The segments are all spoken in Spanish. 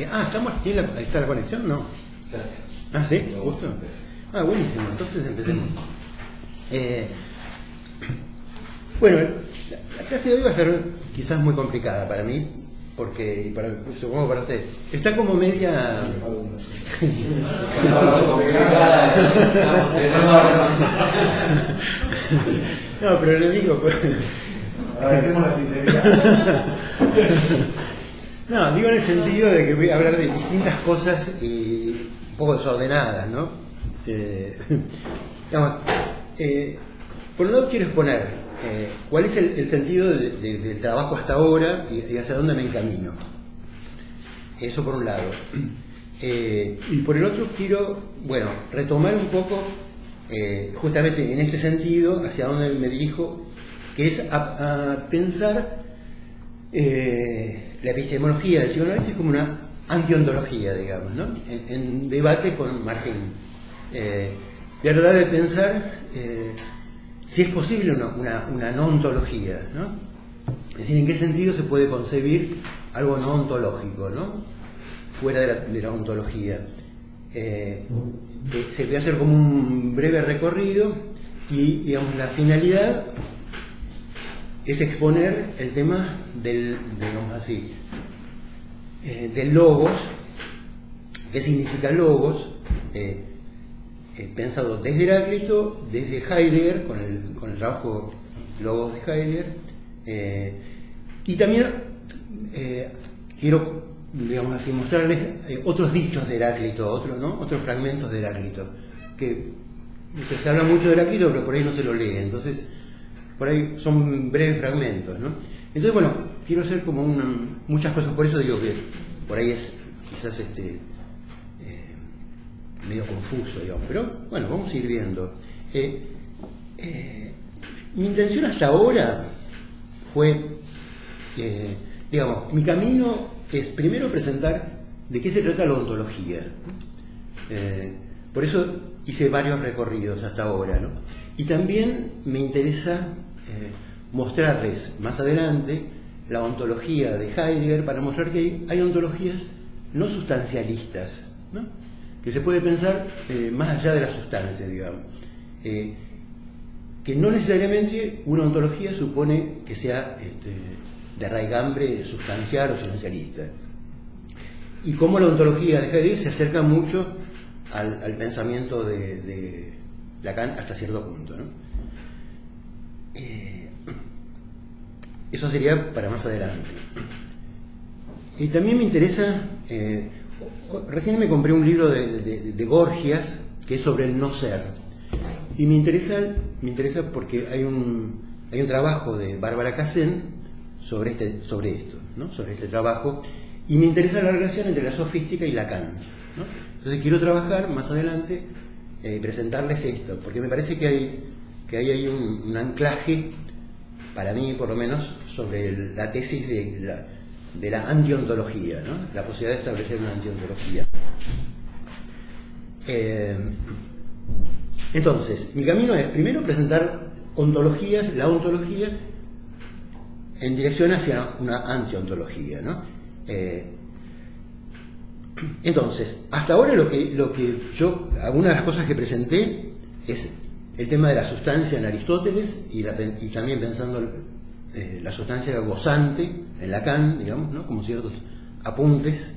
Ahí está la conexión, ¿no? Ah, sí, justo. Ah, buenísimo, entonces empecemos. Bueno, la clase de hoy va a ser quizás muy complicada para mí, porque, supongo para usted, está como media... No, pero le digo... Agradecemos la sinceridad. No, digo en el sentido de que voy a hablar de distintas cosas y un poco desordenadas, ¿no? Por un lado quiero exponer cuál es el sentido del trabajo hasta ahora y hacia dónde me encamino. Eso por un lado. Y por el otro quiero, retomar un poco, justamente en este sentido, hacia dónde me dirijo, que es a pensar la epistemología del psicoanálisis como una antiontología, digamos, ¿no? En debate con Martín. La verdad de pensar si es posible una no ontología, ¿no? Es decir, en qué sentido se puede concebir algo no ontológico, ¿no? Fuera de la ontología. Se puede hacer como un breve recorrido y, digamos, la finalidad es exponer el tema del logos, qué significa logos, pensado desde Heráclito, desde Heidegger, con el trabajo Logos de Heidegger, y también quiero, digamos así, mostrarles otros dichos de Heráclito, otros fragmentos de Heráclito, que se habla mucho de Heráclito, pero por ahí no se lo lee, entonces por ahí son breves fragmentos, ¿no? Entonces, quiero hacer como muchas cosas, por eso digo que por ahí es quizás medio confuso, digamos, pero vamos a ir viendo. Mi intención hasta ahora fue, mi camino es primero presentar de qué se trata la ontología. Por eso hice varios recorridos hasta ahora, ¿no? Y también me interesa mostrarles más adelante la ontología de Heidegger para mostrar que hay ontologías no sustancialistas, ¿no? Que se puede pensar más allá de la sustancia, digamos. Que no necesariamente una ontología supone que sea de raigambre sustancial o sustancialista. Y cómo la ontología de Heidegger se acerca mucho al pensamiento de Lacan hasta cierto punto, ¿no? Eso sería para más adelante. Y también me interesa, recién me compré un libro de Gorgias que es sobre el no ser, y me interesa porque hay un trabajo de Bárbara Casén sobre esto, ¿no? Sobre este trabajo, y me interesa la relación entre la sofística y Lacan, ¿no? Entonces quiero trabajar más adelante, presentarles esto, porque me parece que hay ahí un anclaje, para mí por lo menos, sobre la tesis de la antiontología, ¿no? La posibilidad de establecer una antiontología. Entonces, mi camino es primero presentar la ontología en dirección hacia una antiontología, ¿no? Entonces, hasta ahora lo que yo, algunas de las cosas que presenté es el tema de la sustancia en Aristóteles y también pensando la sustancia gozante en Lacan, digamos, ¿no? Como ciertos apuntes.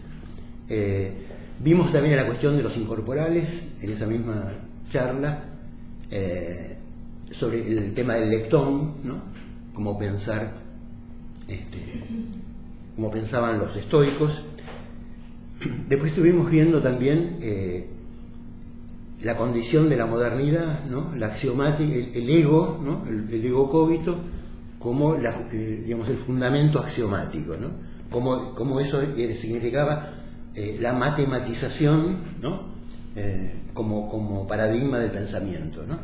Vimos también la cuestión de los incorporales en esa misma charla, sobre el tema del leptón, ¿no? Cómo pensar, cómo pensaban los estoicos. Después estuvimos viendo también la condición de la modernidad, ¿no? La axiomática, el ego, ¿no? El ego cogito, como digamos, el fundamento axiomático, ¿no? Como eso significaba la matematización, ¿no? Como paradigma del pensamiento, ¿no?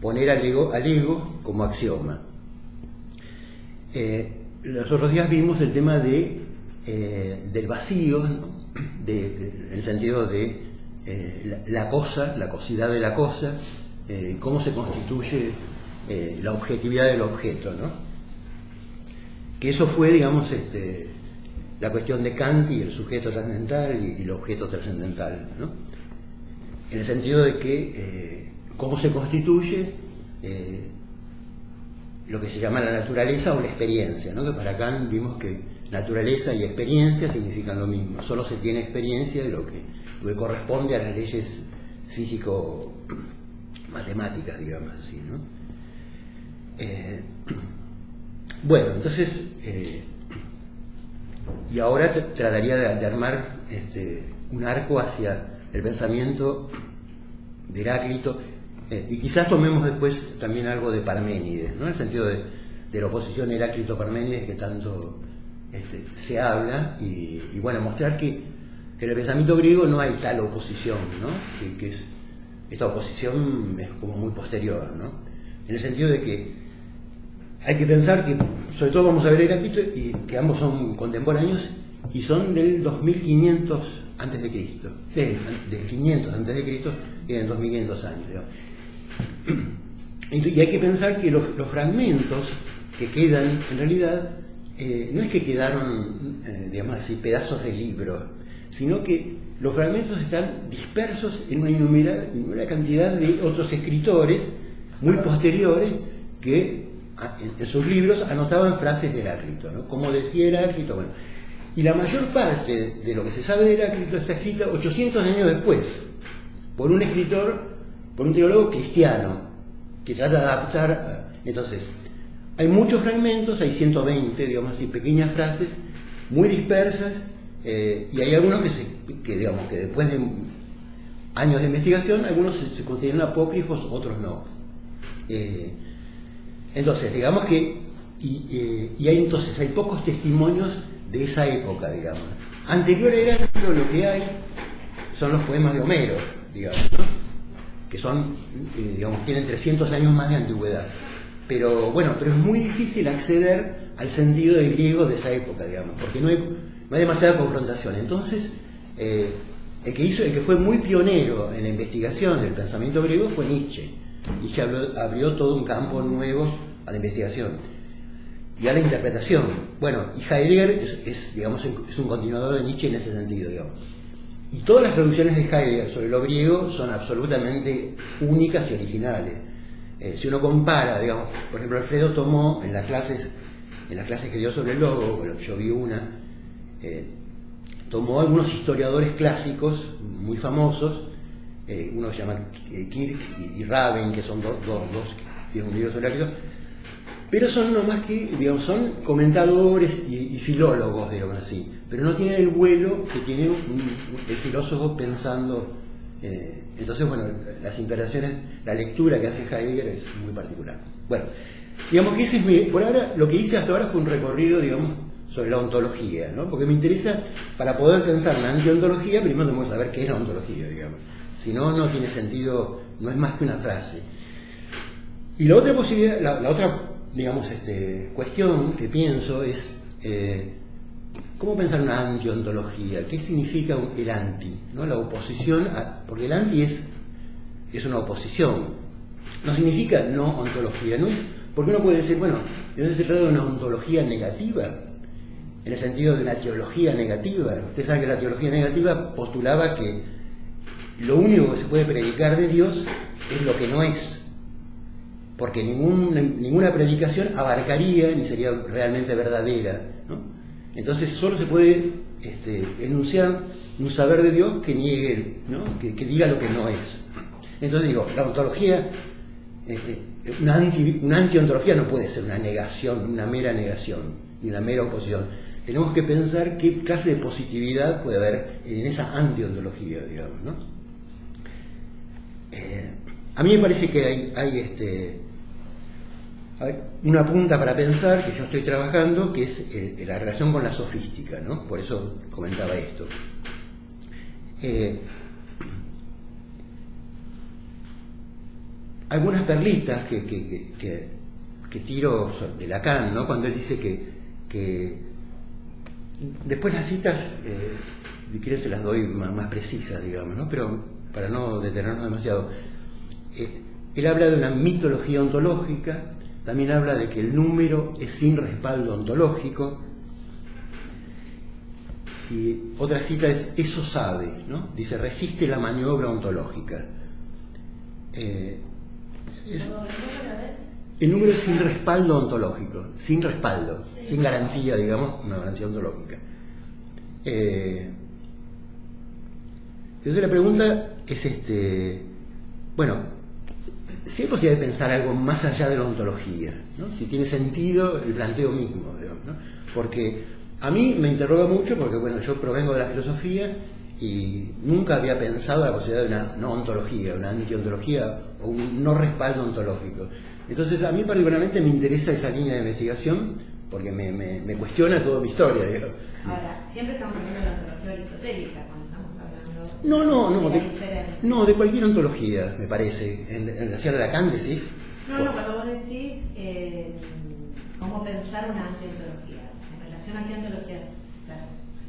Poner al ego como axioma. Los otros días vimos el tema del vacío, ¿no? En el sentido de la cosa, la cosidad de la cosa, cómo se constituye la objetividad del objeto, ¿no? Que eso fue, digamos, la cuestión de Kant y el sujeto trascendental y el objeto trascendental, ¿no? En el sentido de que cómo se constituye lo que se llama la naturaleza o la experiencia, ¿no? Que para Kant vimos que naturaleza y experiencia significan lo mismo, solo se tiene experiencia de lo que corresponde a las leyes físico-matemáticas, digamos así, ¿no? Bueno, entonces, y ahora trataría de armar un arco hacia el pensamiento de Heráclito, y quizás tomemos después también algo de Parménides, ¿no? En el sentido de la oposición Heráclito-Parménides que tanto se habla, y bueno, mostrar que en el pensamiento griego no hay tal oposición, ¿no? Esta oposición es como muy posterior, ¿no? En el sentido de que hay que pensar que, sobre todo vamos a ver Heráclito, y que ambos son contemporáneos y son del 2500 antes de Cristo, del 500 antes de Cristo, y en 2500 años, digamos. Y hay que pensar que los fragmentos que quedan, en realidad, no es que quedaron, digamos así, pedazos de libros, sino que los fragmentos están dispersos en una innumerable cantidad de otros escritores muy posteriores que en sus libros anotaban frases de Heráclito, ¿no? Como decía Heráclito, bueno. Y la mayor parte de lo que se sabe de Heráclito está escrita 800 años después, por un escritor, por un teólogo cristiano, que trata de adaptar. Entonces, hay muchos fragmentos, hay 120, digamos así, pequeñas frases, muy dispersas, y hay algunos que digamos que después de años de investigación, algunos se consideran apócrifos, otros no. Entonces, digamos que, y hay pocos testimonios de esa época, digamos. Anterior a Heráclito, lo que hay son los poemas de Homero, digamos, ¿no? Que son, digamos, tienen 300 años más de antigüedad. Pero bueno, pero es muy difícil acceder al sentido del griego de esa época, digamos, porque no hay demasiada confrontación. Entonces, el que fue muy pionero en la investigación del pensamiento griego fue Nietzsche. Nietzsche abrió todo un campo nuevo a la investigación y a la interpretación. Bueno, y Heidegger digamos, es un continuador de Nietzsche en ese sentido, digamos. Y todas las traducciones de Heidegger sobre lo griego son absolutamente únicas y originales. Si uno compara, digamos, por ejemplo, Alfredo tomó en las clases que dio sobre el logo, bueno, yo vi una, tomó algunos historiadores clásicos muy famosos, uno se llama Kirk y Raven, que son dos que tienen un libro sobre Heráclito, pero son no más que, digamos, son comentadores y filólogos, digamos así, pero no tienen el vuelo que tiene el filósofo pensando. Entonces, bueno, las interacciones, la lectura que hace Heidegger es muy particular. Bueno, digamos que por ahora, lo que hice hasta ahora fue un recorrido, digamos, sobre la ontología, ¿no? Porque me interesa, para poder pensar en la antiontología, primero tenemos que saber qué es la ontología, digamos. Si no, no tiene sentido, no es más que una frase. Y la otra posibilidad, la otra, digamos, cuestión que pienso es ¿cómo pensar una antiontología? ¿Qué significa el anti? ¿No? La oposición, porque el anti es una oposición. No significa no ontología, ¿no? Porque uno puede decir, bueno, entonces se trata de una ontología negativa, en el sentido de una teología negativa. Ustedes saben que la teología negativa postulaba que lo único que se puede predicar de Dios es lo que no es, porque ninguna predicación abarcaría ni sería realmente verdadera, ¿no? Entonces solo se puede enunciar un saber de Dios que niegue, ¿no? que diga lo que no es. Entonces digo, la ontología, una antiontología no puede ser una negación, una mera negación, ni una mera oposición. Tenemos que pensar qué clase de positividad puede haber en esa antiontología, digamos, ¿no? A mí me parece que hay una punta para pensar que yo estoy trabajando, que es la relación con la sofística, ¿no? Por eso comentaba esto. Algunas perlitas que tiro de Lacan, ¿no? Cuando él dice que después las citas, si quieren se las doy más precisas, digamos, ¿no? Pero para no detenernos demasiado. Él habla de una mitología ontológica. También habla de que el número es sin respaldo ontológico, y otra cita es: eso sabe, ¿no? Dice, resiste la maniobra ontológica. El número es sin respaldo ontológico, sin respaldo, sin garantía, digamos, una garantía ontológica. Entonces la pregunta es bueno, si hay posibilidad de pensar algo más allá de la ontología, ¿no? Si tiene sentido el planteo mismo, digamos, ¿no? Porque a mí me interroga mucho, porque bueno, yo provengo de la filosofía y nunca había pensado la posibilidad de una no ontología, una antiontología o un no respaldo ontológico. Entonces a mí particularmente me interesa esa línea de investigación porque me cuestiona toda mi historia, digamos. Ahora, siempre estamos hablando de la ontología aristotélica cuando estamos hablando de cualquier ontología, me parece. En relación a Lacan decís. No, cuando vos decís cómo pensar una antiontología, en relación a qué ontología estás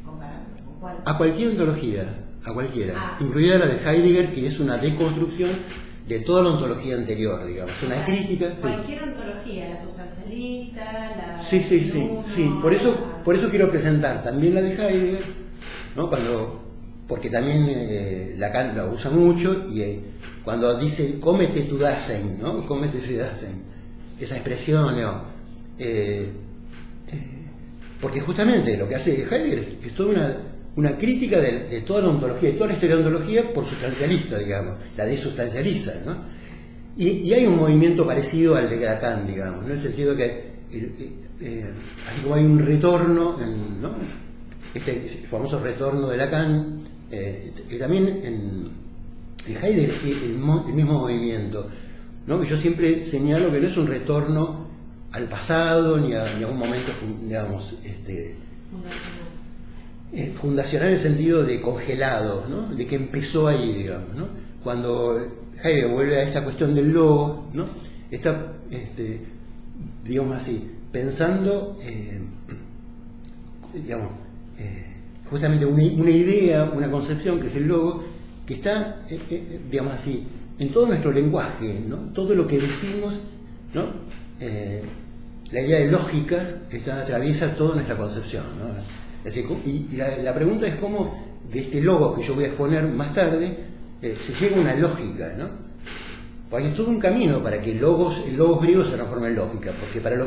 comparando, ¿con cuál? A cualquier ontología, a cualquiera, incluida la de Heidegger, que es una deconstrucción de toda la ontología anterior, digamos, una crítica. Cualquier ontología, la sustancialista, la... Sí, por eso quiero presentar también la de Heidegger, ¿no? Porque también Lacan la usa mucho, y cuando dice cómete tu Dasein, ¿no? Cómete ese Dasein, esa expresión, ¿no? Porque justamente lo que hace Heidegger es toda una crítica de toda la ontología, de toda la historia de la ontología por sustancialista, digamos, la desustancializa, ¿no? Y hay un movimiento parecido al de Lacan, digamos, ¿no? En el sentido que, así como hay un retorno, ¿no? Este famoso retorno de Lacan, y también en Heidegger es el mismo movimiento, ¿no? Que yo siempre señalo que no es un retorno al pasado ni a un momento, digamos, fundacional en el sentido de congelado, ¿no? De que empezó ahí, digamos, ¿no? Cuando Heidegger vuelve a esta cuestión del logo, ¿no? Está, digamos así, pensando, digamos, justamente una idea, una concepción que es el logo, que está, digamos así, en todo nuestro lenguaje, ¿no? Todo lo que decimos, ¿no? La idea de lógica atraviesa toda nuestra concepción, ¿no? Es decir, y la pregunta es cómo de este logo que yo voy a exponer más tarde se llega a una lógica, ¿no? Porque hay todo un camino para que el logos griego se transforme en lógica, porque para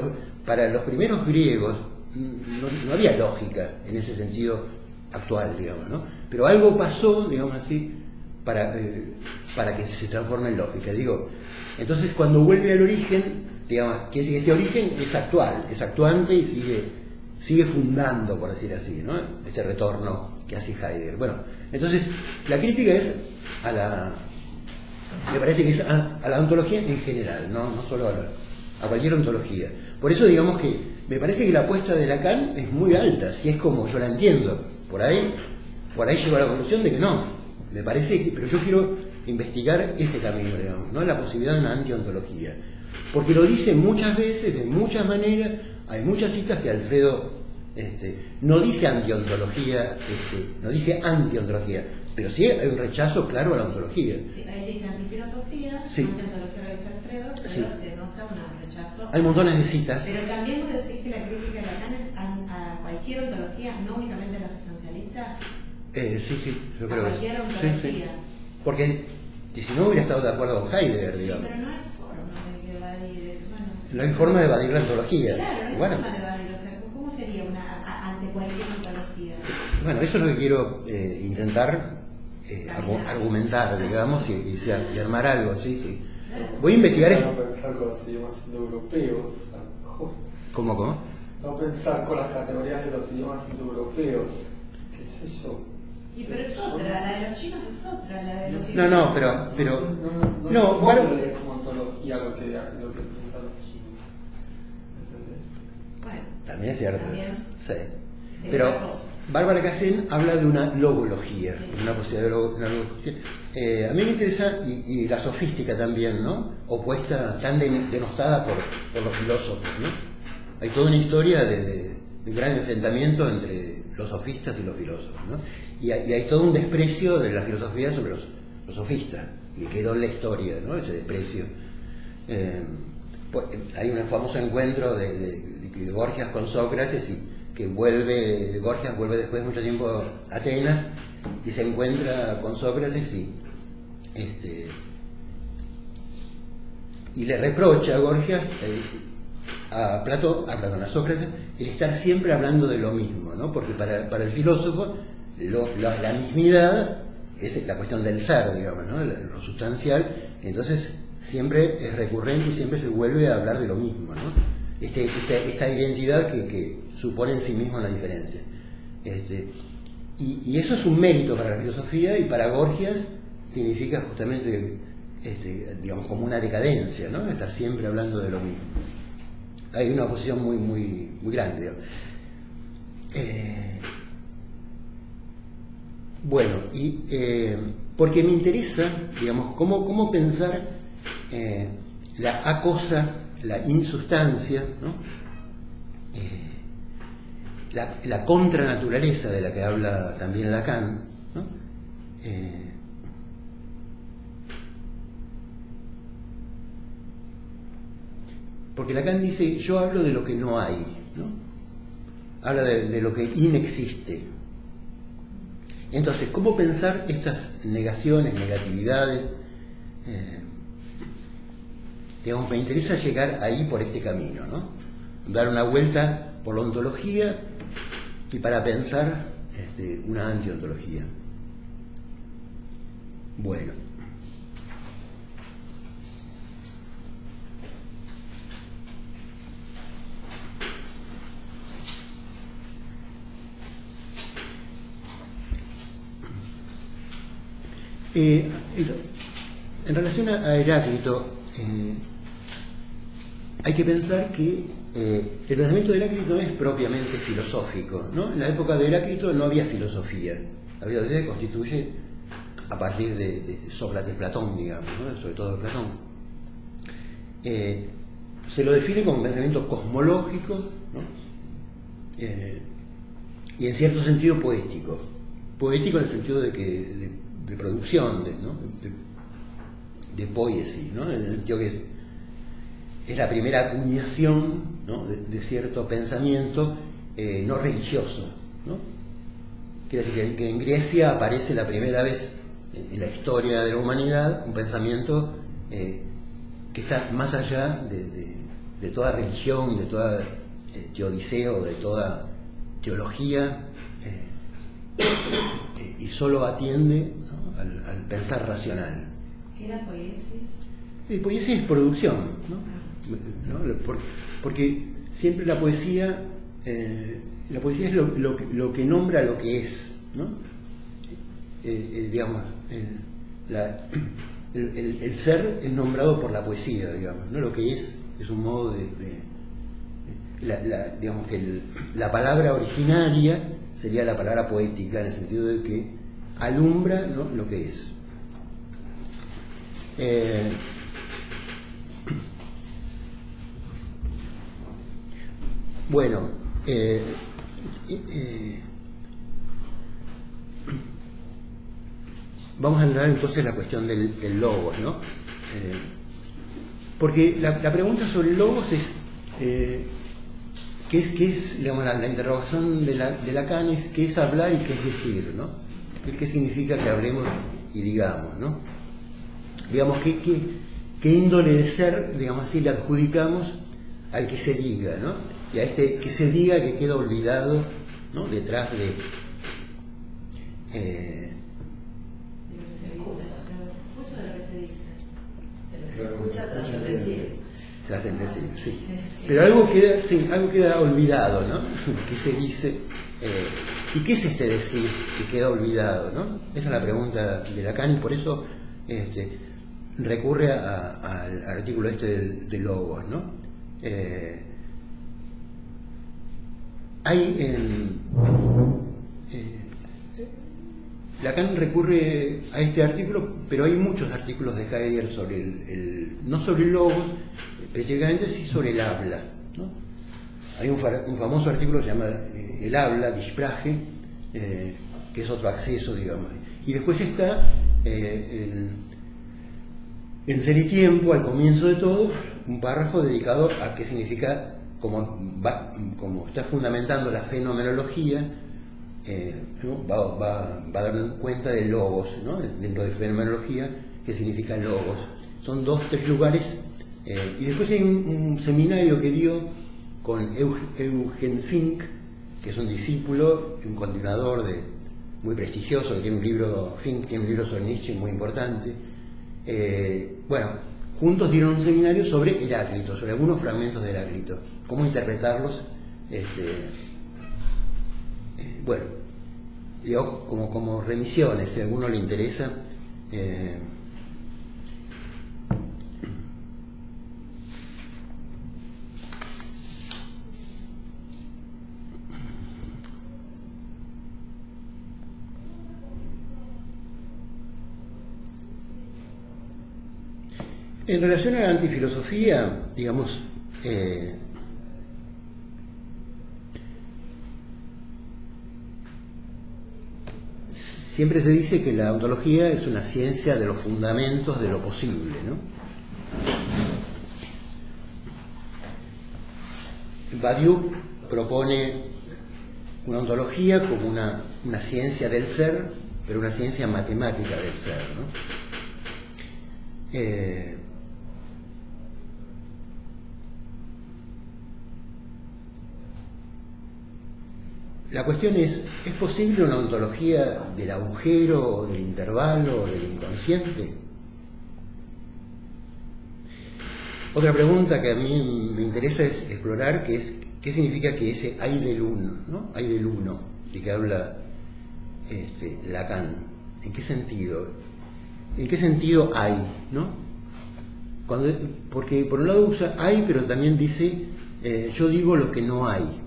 los primeros griegos no había lógica en ese sentido actual, digamos, ¿no? Pero algo pasó, digamos así, para que se transforme en lógica. Digo, entonces cuando vuelve al origen, digamos, que ese origen es actual, es actuante y sigue fundando, por decir así, ¿no? Este retorno que hace Heidegger. Bueno, entonces la crítica es me parece que es a la ontología en general, no solo a cualquier ontología. Por eso digamos que me parece que la apuesta de Lacan es muy alta, si es como yo la entiendo. Por ahí llego a la conclusión de que no, me parece que, pero yo quiero investigar ese camino, digamos, ¿no? La posibilidad de una antiontología. Porque lo dice muchas veces, de muchas maneras. Hay muchas citas que Alfredo no dice antiontología, no dice antiontología, pero sí hay un rechazo claro a la ontología. Sí, ahí dice antifilosofía, sí. Antiontología lo dice Alfredo, pero sí. Se nota un rechazo. Hay montones de citas. Pero también vos decís que la crítica de Lacan es a cualquier ontología, no únicamente a la sustancialista. Sí, yo creo a cualquier ontología. Sí. Porque si no hubiera estado de acuerdo con Heidegger, digamos. Sí, pero no hay forma de evadir, bueno. No hay forma de evadir la ontología. Claro, no hay bueno. forma de evadir, o sea, ¿cómo sería ante cualquier ontología? Bueno, eso es lo que quiero intentar argumentar, digamos, y armar algo, sí. Claro. Voy a investigar eso. No pensar con los idiomas indoeuropeos. ¿Cómo? No pensar con las categorías de los idiomas indoeuropeos. ¿Qué sé yo? Y pero es otra, la de los chinos es otra, la de los No, pero no como ontología lo que piensan los chinos. ¿Entendés? Bueno, también es cierto. También. Sí. Pero Bárbara Cassin habla de una logología, una posibilidad de una logología. A mí me interesa, y la sofística también, ¿no? Opuesta, tan denostada por los filósofos, ¿no? Hay toda una historia de un gran enfrentamiento entre los sofistas y los filósofos, ¿no? Y hay todo un desprecio de la filosofía sobre los sofistas, y quedó en la historia, ¿no? Ese desprecio. Hay un famoso encuentro de Gorgias con Sócrates, y que Gorgias vuelve después de mucho tiempo a Atenas y se encuentra con Sócrates y le reprocha a Gorgias, a Sócrates, el estar siempre hablando de lo mismo, ¿no? Porque para el filósofo la mismidad es la cuestión del ser, digamos, ¿no? Lo sustancial, entonces siempre es recurrente y siempre se vuelve a hablar de lo mismo, ¿no? Esta identidad que supone en sí misma una diferencia. Y eso es un mérito para la filosofía, y para Gorgias significa justamente, digamos, como una decadencia, ¿no? Estar siempre hablando de lo mismo. Hay una oposición muy, muy, muy grande, digamos. Bueno, y porque me interesa, digamos, cómo pensar la acosa, la insustancia, ¿no? La contranaturaleza de la que habla también Lacan, ¿no? Porque Lacan dice, yo hablo de lo que no hay, ¿no? Habla de lo que inexiste. Entonces, ¿cómo pensar estas negaciones, negatividades? Digamos, me interesa llegar ahí por este camino, ¿no? Dar una vuelta por la ontología y para pensar una antiontología. Bueno. En relación a Heráclito, hay que pensar que el pensamiento de Heráclito no es propiamente filosófico, ¿no? En la época de Heráclito no había filosofía. La filosofía se constituye a partir de Sócrates, Platón, digamos, ¿no? Sobre todo de Platón. Se lo define como un pensamiento cosmológico, ¿no? Y en cierto sentido poético. Poético en el sentido de producción, de poesía, ¿no? En el sentido que es la primera acuñación, ¿no? de cierto pensamiento no religioso, ¿no? Quiere decir que en Grecia aparece la primera vez en la historia de la humanidad un pensamiento que está más allá de toda religión, de toda teodiceo, de toda teología, y solo atiende, ¿no? al pensar racional. ¿Qué era poiesis? Poiesis es producción, ¿no? Porque siempre la poesía es lo que nombra lo que es, ¿no? Digamos, el ser es nombrado por la poesía, digamos, ¿no? Lo que es un modo digamos que la palabra originaria sería la palabra poética, en el sentido de que alumbra, ¿no? lo que es. Bueno, vamos a entrar entonces en la cuestión del logos, ¿no? Porque la pregunta sobre el logos es ¿qué es digamos, la interrogación de Lacan es qué es hablar y qué es decir, ¿no? ¿Qué significa que hablemos y digamos, ¿no? Digamos, ¿qué índole de ser, digamos así, le adjudicamos al que se diga, ¿no? Y a este que se diga que queda olvidado, ¿no? Detrás de... Tras el decir, sí. Pero algo queda olvidado, ¿no? ¿Qué se dice? ¿Y qué es este decir que queda olvidado, ¿no? Esa es la pregunta de Lacan, y por eso recurre al artículo de Logos, ¿no? Lacan recurre a este artículo, pero hay muchos artículos de Heidegger sobre no sobre el logos, específicamente sí sobre el habla, ¿no? Hay un famoso artículo que se llama El habla, Die Sprache, que es otro acceso, digamos. Y después está en Ser y Tiempo, al comienzo de todo, un párrafo dedicado a qué significa como está fundamentando la fenomenología, ¿no? va a dar cuenta de logos, ¿no? Dentro de fenomenología, ¿qué significa logos? Son 2-3 lugares, y después hay un seminario que dio con Eugen Fink, que es un discípulo y un continuador muy prestigioso, que tiene un libro, Fink tiene un libro sobre Nietzsche muy importante. Bueno, juntos dieron un seminario sobre Heráclito, sobre algunos fragmentos de Heráclito, cómo interpretarlos, bueno, digo, como remisiones, si a alguno le interesa. En relación a la antifilosofía, digamos, siempre se dice que la ontología es una ciencia de los fundamentos de lo posible, ¿no? Badiou propone una ontología como una ciencia del ser, pero una ciencia matemática del ser, ¿no? La cuestión ¿es posible una ontología del agujero, o del intervalo, o del inconsciente? Otra pregunta que a mí me interesa es explorar, que es ¿qué significa que ese hay del uno, ¿no? Hay del uno, de que habla Lacan? ¿En qué sentido? ¿En qué sentido hay, ¿no? Porque por un lado usa hay, pero también dice yo digo lo que no hay.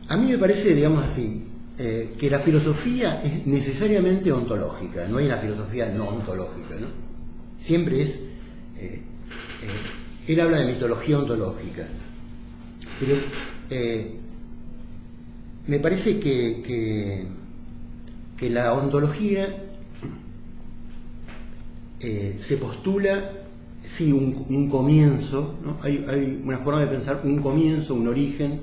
A mí me parece, digamos así, que la filosofía es necesariamente ontológica, no hay una filosofía no ontológica, ¿no? Siempre es... él habla de mitología ontológica, pero me parece que la ontología se postula, sí, un comienzo, ¿no? Hay una forma de pensar un comienzo, un origen,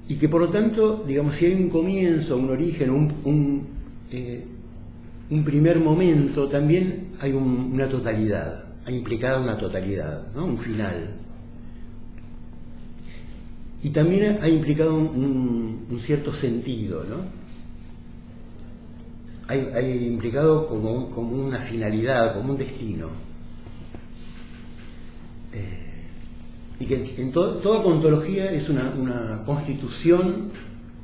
y que por lo tanto, digamos, si hay un comienzo, un origen, un primer momento, también hay una totalidad, ha implicado una totalidad, ¿no? Un final. Y también ha implicado un cierto sentido, ¿no? Hay implicado como una finalidad, como un destino. Y que en toda ontología es una constitución,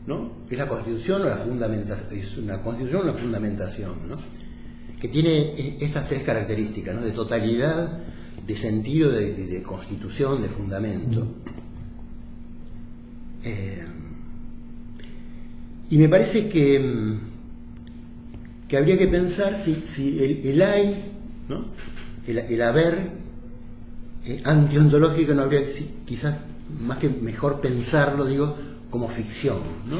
¿no? Es la constitución o la fundamentación, es una constitución o una fundamentación, ¿no? Que tiene estas 3 características, ¿no? De totalidad, de sentido, de constitución, de fundamento. Y me parece que habría que pensar si el hay, ¿no? El haber antiontológico no habría quizás más que mejor pensarlo, digo, como ficción, ¿no?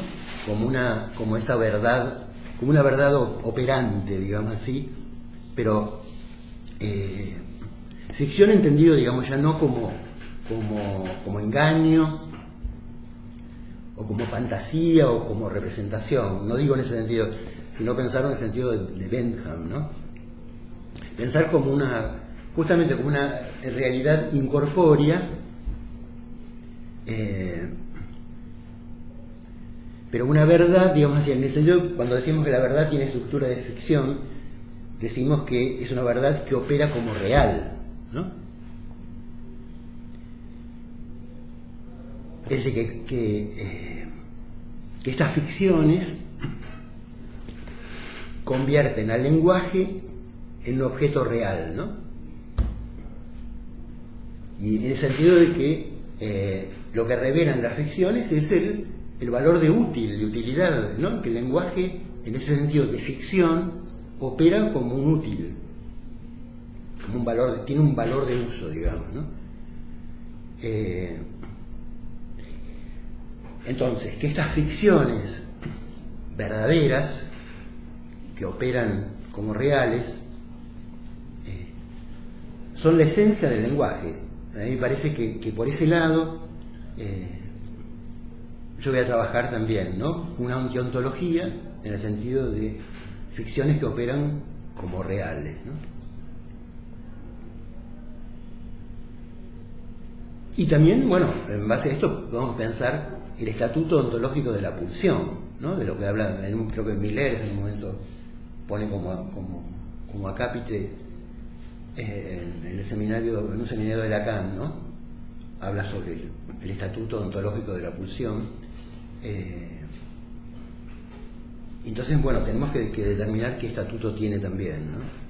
Como esta verdad, como una verdad operante, digamos así, pero ficción entendido, digamos, ya no como engaño o como fantasía o como representación, no digo en ese sentido, sino pensar en el sentido de Bentham, ¿no? Pensar justamente como una realidad incorpórea, pero una verdad, digamos así, en el sentido, cuando decimos que la verdad tiene estructura de ficción, decimos que es una verdad que opera como real, ¿no? Es decir, que estas ficciones convierten al lenguaje en un objeto real, ¿no? Y en el sentido de que lo que revelan las ficciones es el valor de utilidad, ¿no? Que el lenguaje, en ese sentido de ficción, opera como un útil, como un valor, tiene un valor de uso, digamos, ¿no? Entonces, que estas ficciones verdaderas, que operan como reales, son la esencia del lenguaje. A mí me parece que por ese lado yo voy a trabajar también, ¿no? Una ontología en el sentido de ficciones que operan como reales, ¿no? Y también, bueno, en base a esto podemos pensar el estatuto ontológico de la pulsión, ¿no? De lo que habla, creo que Miller en un momento pone como acápite en un seminario de Lacan, ¿no? Habla sobre el estatuto ontológico de la pulsión. Entonces, bueno, tenemos que determinar qué estatuto tiene también, ¿no?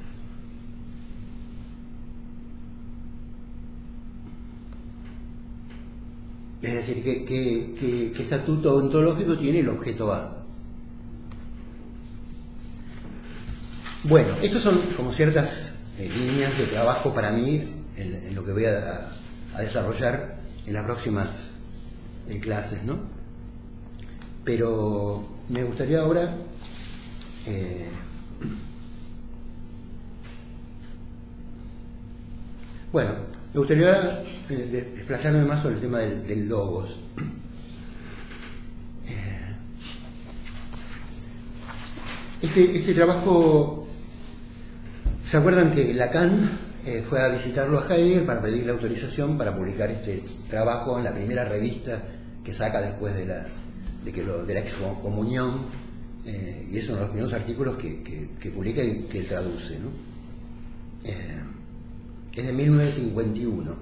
Es decir, ¿qué estatuto ontológico tiene el objeto A? Bueno, estas son como ciertas líneas de trabajo para mí en lo que voy a desarrollar en las próximas clases, ¿no? Pero me gustaría ahora me gustaría desplayarme más sobre el tema del logos. Este trabajo, ¿se acuerdan que Lacan fue a visitarlo a Heidegger para pedirle autorización para publicar este trabajo en la primera revista que saca después de la excomunión, y es uno de los primeros artículos que publica y que traduce, ¿no? Es de 1951.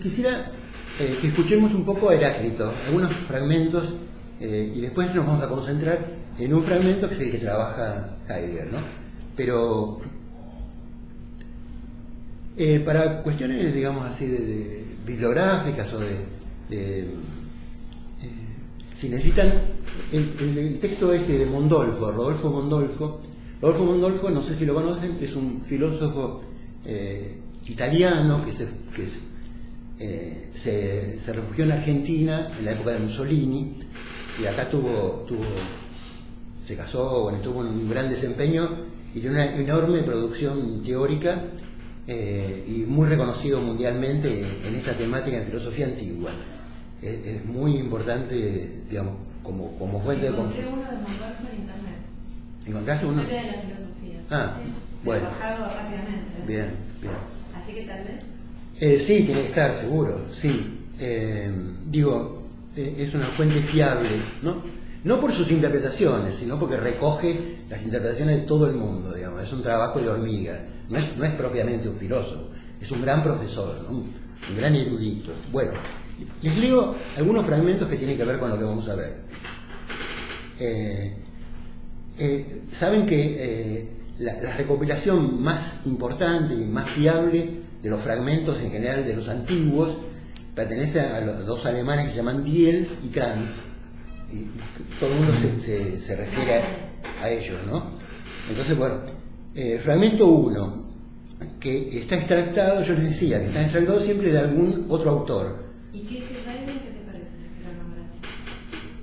Quisiera que escuchemos un poco a Heráclito, algunos fragmentos, y después nos vamos a concentrar en un fragmento que es el que trabaja Heidegger, ¿no? Pero para cuestiones, digamos así, de bibliográficas o si necesitan el texto de Mondolfo, Rodolfo Mondolfo, no sé si lo conocen, es un filósofo italiano que se refugió en Argentina en la época de Mussolini, y acá se casó, bueno, tuvo un gran desempeño y tiene una enorme producción teórica, y muy reconocido mundialmente en esta temática en filosofía antigua. Es muy importante, digamos, como fuente de... Encontré uno de Mondolfo en internet. ¿Encontraste uno? Historia de la filosofía. Sí. Bueno. Bajado rápidamente. Bien. Así que tal vez... Sí, tiene que estar, seguro, sí. Es una fuente fiable, ¿no? No por sus interpretaciones, sino porque recoge las interpretaciones de todo el mundo, digamos. Es un trabajo de hormiga. No es propiamente un filósofo, es un gran profesor, ¿no? Un gran erudito. Bueno, les leo algunos fragmentos que tienen que ver con lo que vamos a ver. Saben que la recopilación más importante y más fiable de los fragmentos en general de los antiguos pertenece a los dos alemanes que se llaman Diels y Kranz, y todo el mundo se refiere a ellos, ¿no? Entonces, bueno, fragmento 1, que está extractado, yo les decía, que está extractado siempre de algún otro autor. ¿Y qué te parece que lo nombraste?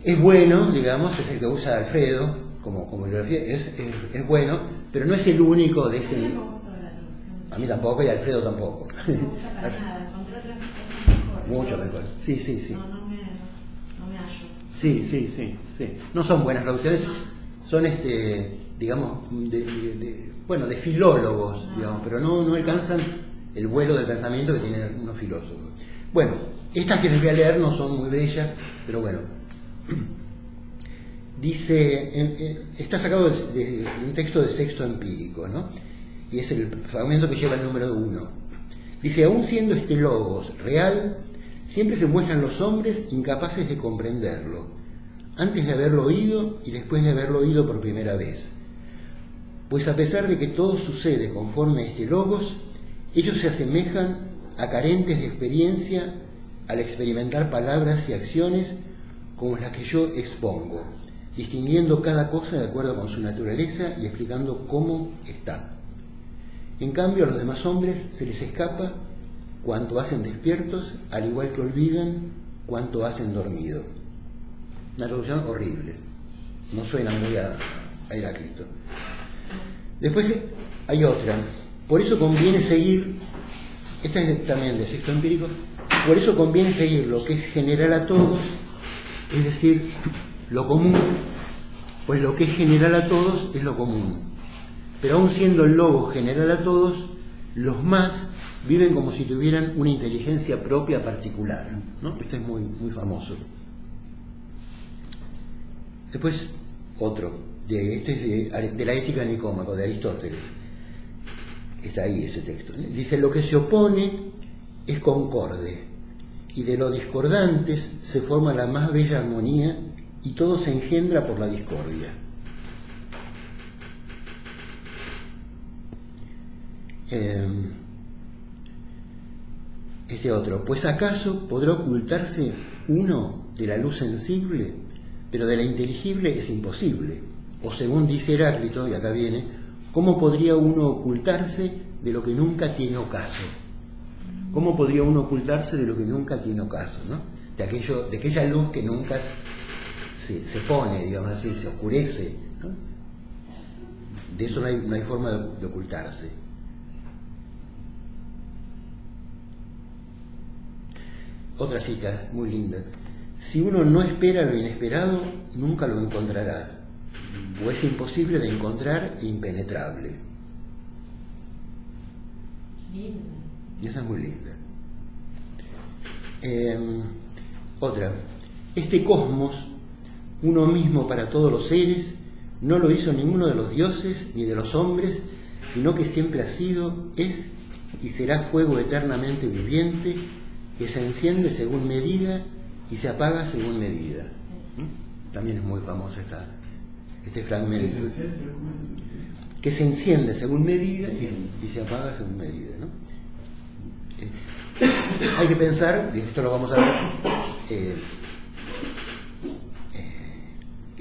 Es bueno, digamos, es el que usa Alfredo como bibliografía, es bueno, pero no es el único de ese... No me gustó la traducción. A mí tampoco, y a Alfredo tampoco. No me gusta para nada, encontré otras cosas mejores. Mucho mejor, sí. No me hallo. Sí. No son buenas traducciones, son digamos, de filólogos, digamos, pero no alcanzan el vuelo del pensamiento que tienen algunos filósofos. Bueno, estas que les voy a leer no son muy bellas, pero bueno. Dice, está sacado de un texto de Sexto Empírico, ¿no? Y es el fragmento que lleva el número 1. Dice, aún siendo este logos real, siempre se muestran los hombres incapaces de comprenderlo, antes de haberlo oído y después de haberlo oído por primera vez. Pues a pesar de que todo sucede conforme a este logos, ellos se asemejan a carentes de experiencia al experimentar palabras y acciones como las que yo expongo, distinguiendo cada cosa de acuerdo con su naturaleza y explicando cómo está. En cambio, a los demás hombres se les escapa cuanto hacen despiertos, al igual que olvidan cuanto hacen dormido. Una traducción horrible, no suena muy a Heráclito. Después hay otra, por eso conviene seguir, esta es también de Sexto Empírico, por eso conviene seguir lo que es general a todos, es decir, lo común, pues lo que es general a todos es lo común. Pero aun siendo el logos general a todos, los más viven como si tuvieran una inteligencia propia particular, ¿no? Este es muy, muy famoso. Después otro, este es de la Ética de Nicómaco, de Aristóteles. Está ahí ese texto. Dice, lo que se opone es concorde, y de lo discordantes se forma la más bella armonía, y todo se engendra por la discordia. Este otro, pues acaso podrá ocultarse uno de la luz sensible, pero de la inteligible es imposible. O según dice Heráclito, y acá viene, ¿cómo podría uno ocultarse de lo que nunca tiene ocaso? ¿Cómo podría uno ocultarse de lo que nunca tiene ocaso, ¿no? De aquella luz que nunca se pone, digamos así, se oscurece, ¿no? De eso no hay forma de ocultarse. Otra cita muy linda. Si uno no espera lo inesperado, nunca lo encontrará, o es imposible de encontrar e impenetrable. Linda. Y esa es muy linda. Otra. Este cosmos, uno mismo para todos los seres, no lo hizo ninguno de los dioses ni de los hombres, sino que siempre ha sido, es y será fuego eternamente viviente, que se enciende según medida y se apaga según medida. También es muy famoso este fragmento. Que se enciende según medida y se apaga según medida, ¿no? Hay que pensar, y esto lo vamos a ver, que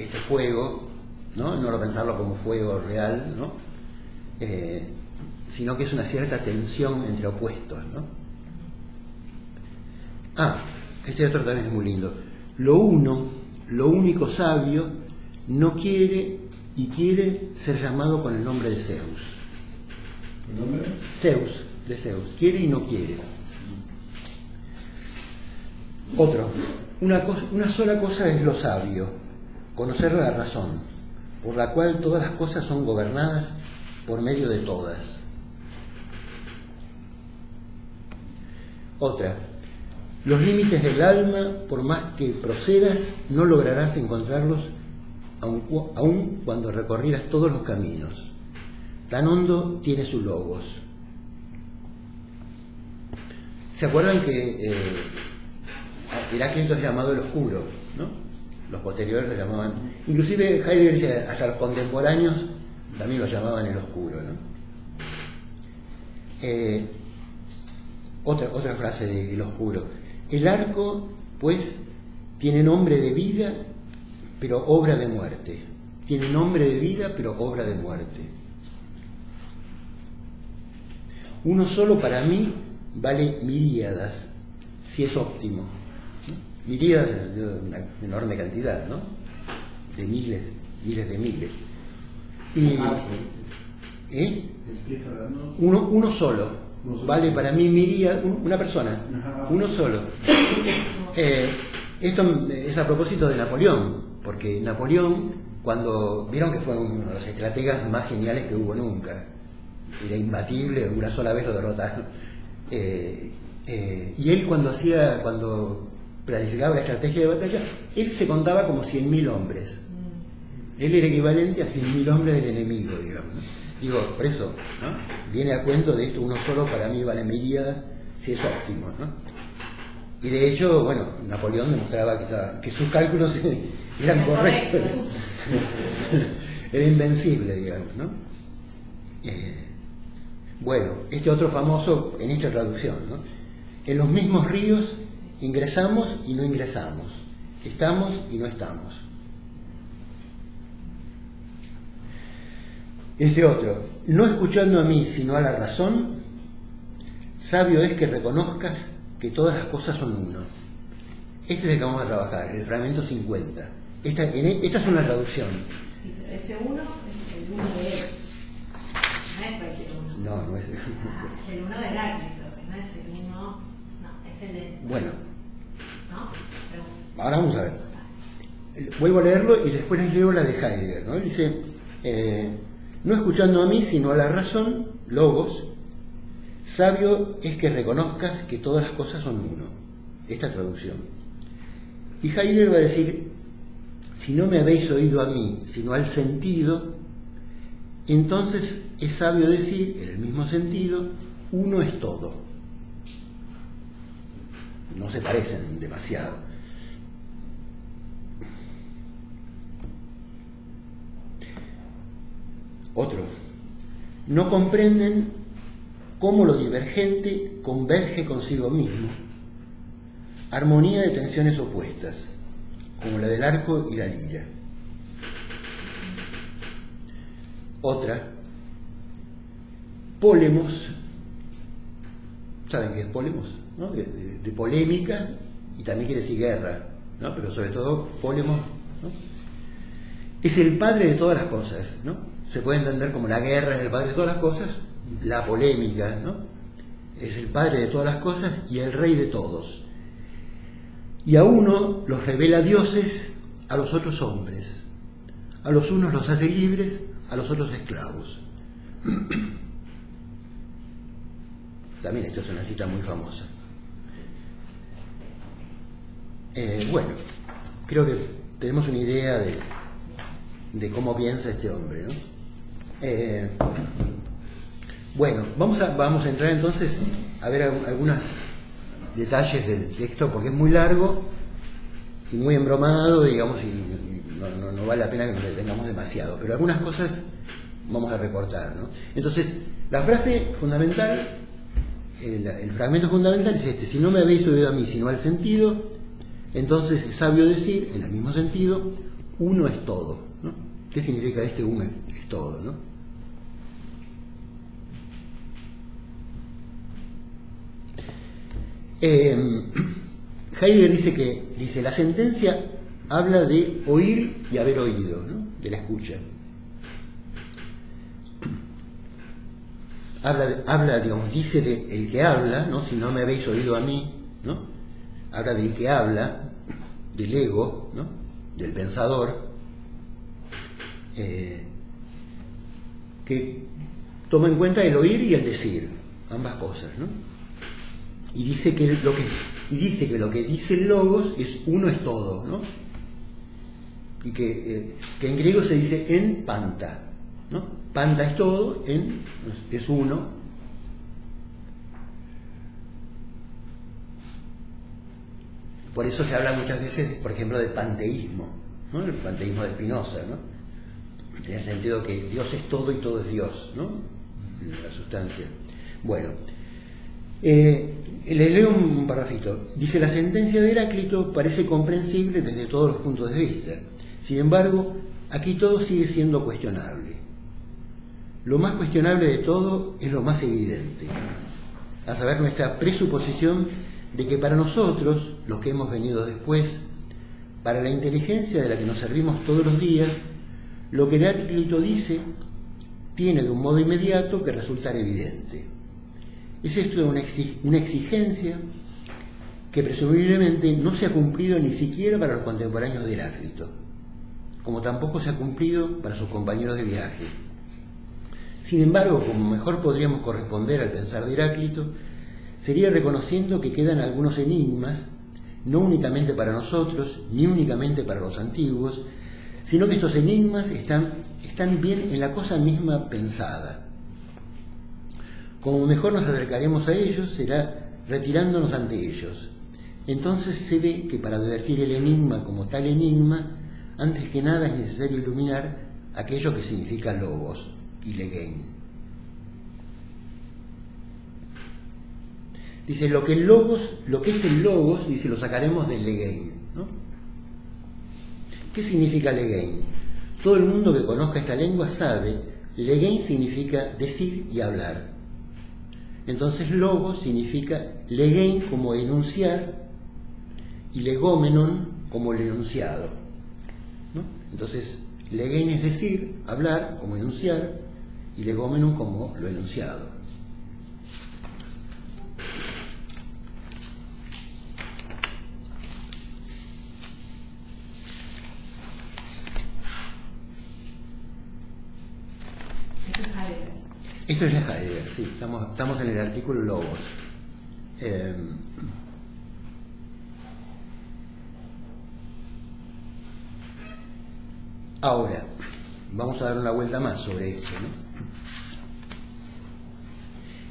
este fuego, ¿no? No lo pensarlo como fuego real, ¿no? Sino que es una cierta tensión entre opuestos, ¿no? Este otro también es muy lindo. Lo único sabio, no quiere y quiere ser llamado con el nombre de Zeus. ¿El nombre? Zeus, de Zeus. Quiere y no quiere. Otro. Una sola cosa es lo sabio, conocer la razón, por la cual todas las cosas son gobernadas por medio de todas. Otra. Los límites del alma, por más que procedas, no lograrás encontrarlos aun cuando recorrieras todos los caminos. Tan hondo tiene su logos. ¿Se acuerdan que Heráclito es llamado el oscuro, ¿no? Los posteriores lo llamaban, inclusive Heidegger dice, hasta los contemporáneos también lo llamaban el oscuro, ¿no? Otra frase de el oscuro. El arco, pues, tiene nombre de vida, pero obra de muerte. Tiene nombre de vida, pero obra de muerte. Uno solo para mí vale miríadas, si es óptimo. Miríadas es una enorme cantidad, ¿no? De miles de miles. Y, uno solo. Vale para mí miríadas, una persona, uno solo. Esto es a propósito de Napoleón, porque Napoleón, cuando vieron que fue uno de los estrategas más geniales que hubo nunca, era imbatible, una sola vez lo derrotaron. Y él cuando planificaba la estrategia de batalla, él se contaba como 100.000 hombres. Él era equivalente a 100.000 hombres del enemigo, digamos, ¿no? Digo, por eso, ¿no? Viene a cuento de esto, uno solo para mí vale miríadas, si es óptimo, ¿no? Y de hecho, bueno, Napoleón demostraba que sus cálculos eran correctos. Era invencible, digamos, ¿no? Bueno, este otro famoso en esta traducción, ¿no? En los mismos ríos ingresamos y no ingresamos, estamos y no estamos. Este otro, no escuchando a mí sino a la razón, sabio es que reconozcas que todas las cosas son uno. Este es el que vamos a trabajar, el fragmento 50. Esta es una traducción. Sí, pero ese uno es el uno de él. No es cualquier uno. No es. Es el uno de Heráclito, no es el uno. No, es el de. Bueno, ¿No? Pero, ahora vamos a ver. Vuelvo a leerlo y después les leo la de Heidegger, ¿no? Dice, no escuchando a mí, sino a la razón, logos, sabio es que reconozcas que todas las cosas son uno. Esta traducción. Y Heidegger va a decir, si no me habéis oído a mí, sino al sentido, entonces es sabio decir, en el mismo sentido, uno es todo. No se parecen demasiado. Otro. No comprenden cómo lo divergente converge consigo mismo. Armonía de tensiones opuestas, como la del arco y la lira. Otra. Pólemos. ¿Saben qué es pólemos? ¿No? De polémica, y también quiere decir guerra, ¿no? Pero sobre todo pólemos, ¿no? Es el padre de todas las cosas, ¿no? Se puede entender como la guerra es el padre de todas las cosas, la polémica, ¿no? Es el padre de todas las cosas y el rey de todos. Y a uno los revela dioses, a los otros hombres. A los unos los hace libres, a los otros esclavos. También esto es una cita muy famosa. Bueno, creo que tenemos una idea de cómo piensa este hombre, ¿no? Bueno, vamos a entrar entonces a ver algunos detalles del texto, porque es muy largo y muy embromado, digamos, y no vale la pena que nos detengamos demasiado, pero algunas cosas vamos a recortar, ¿no? Entonces, la frase fundamental, el fragmento fundamental es este: si no me habéis oído a mí, sino al sentido, entonces es sabio decir, en el mismo sentido, uno es todo, ¿no? ¿Qué significa este uno es todo, no? Heidegger dice la sentencia habla de oír y haber oído, ¿no? De la escucha. Habla, digamos, dice el que habla, ¿no? Si no me habéis oído a mí, ¿no? Habla del que habla, del ego, ¿no? Del pensador, que toma en cuenta el oír y el decir, ambas cosas, ¿no? Y dice que lo que dice el logos es uno es todo, ¿no? Y que en griego se dice en panta, ¿no? Panta es todo, en es uno. Por eso se habla muchas veces, por ejemplo, del panteísmo, ¿no? El panteísmo de Spinoza, ¿no? En el sentido que Dios es todo y todo es Dios, ¿no? La sustancia. Bueno, le leo un parrafito. Dice: la sentencia de Heráclito parece comprensible desde todos los puntos de vista. Sin embargo, aquí todo sigue siendo cuestionable. Lo más cuestionable de todo es lo más evidente, a saber, nuestra presuposición de que para nosotros, los que hemos venido después, para la inteligencia de la que nos servimos todos los días, lo que Heráclito dice tiene de un modo inmediato que resultar evidente. Es esto una exigencia que presumiblemente no se ha cumplido ni siquiera para los contemporáneos de Heráclito, como tampoco se ha cumplido para sus compañeros de viaje. Sin embargo, como mejor podríamos corresponder al pensar de Heráclito, sería reconociendo que quedan algunos enigmas, no únicamente para nosotros, ni únicamente para los antiguos, sino que estos enigmas están bien en la cosa misma pensada. Como mejor nos acercaremos a ellos, será retirándonos ante ellos. Entonces se ve que para advertir el enigma como tal enigma, antes que nada es necesario iluminar aquello que significa logos y legein. Dice, lo que es el logos, dice, lo sacaremos del legein, ¿no? ¿Qué significa legein? Todo el mundo que conozca esta lengua sabe, legein significa decir y hablar. Entonces logos significa legein como enunciar y legómenon como el enunciado, ¿no? Entonces, legen es decir, hablar, como enunciar, y legómenon como lo enunciado. Esto es Heidegger, sí, estamos en el artículo Logos. Ahora, vamos a dar una vuelta más sobre esto, ¿no?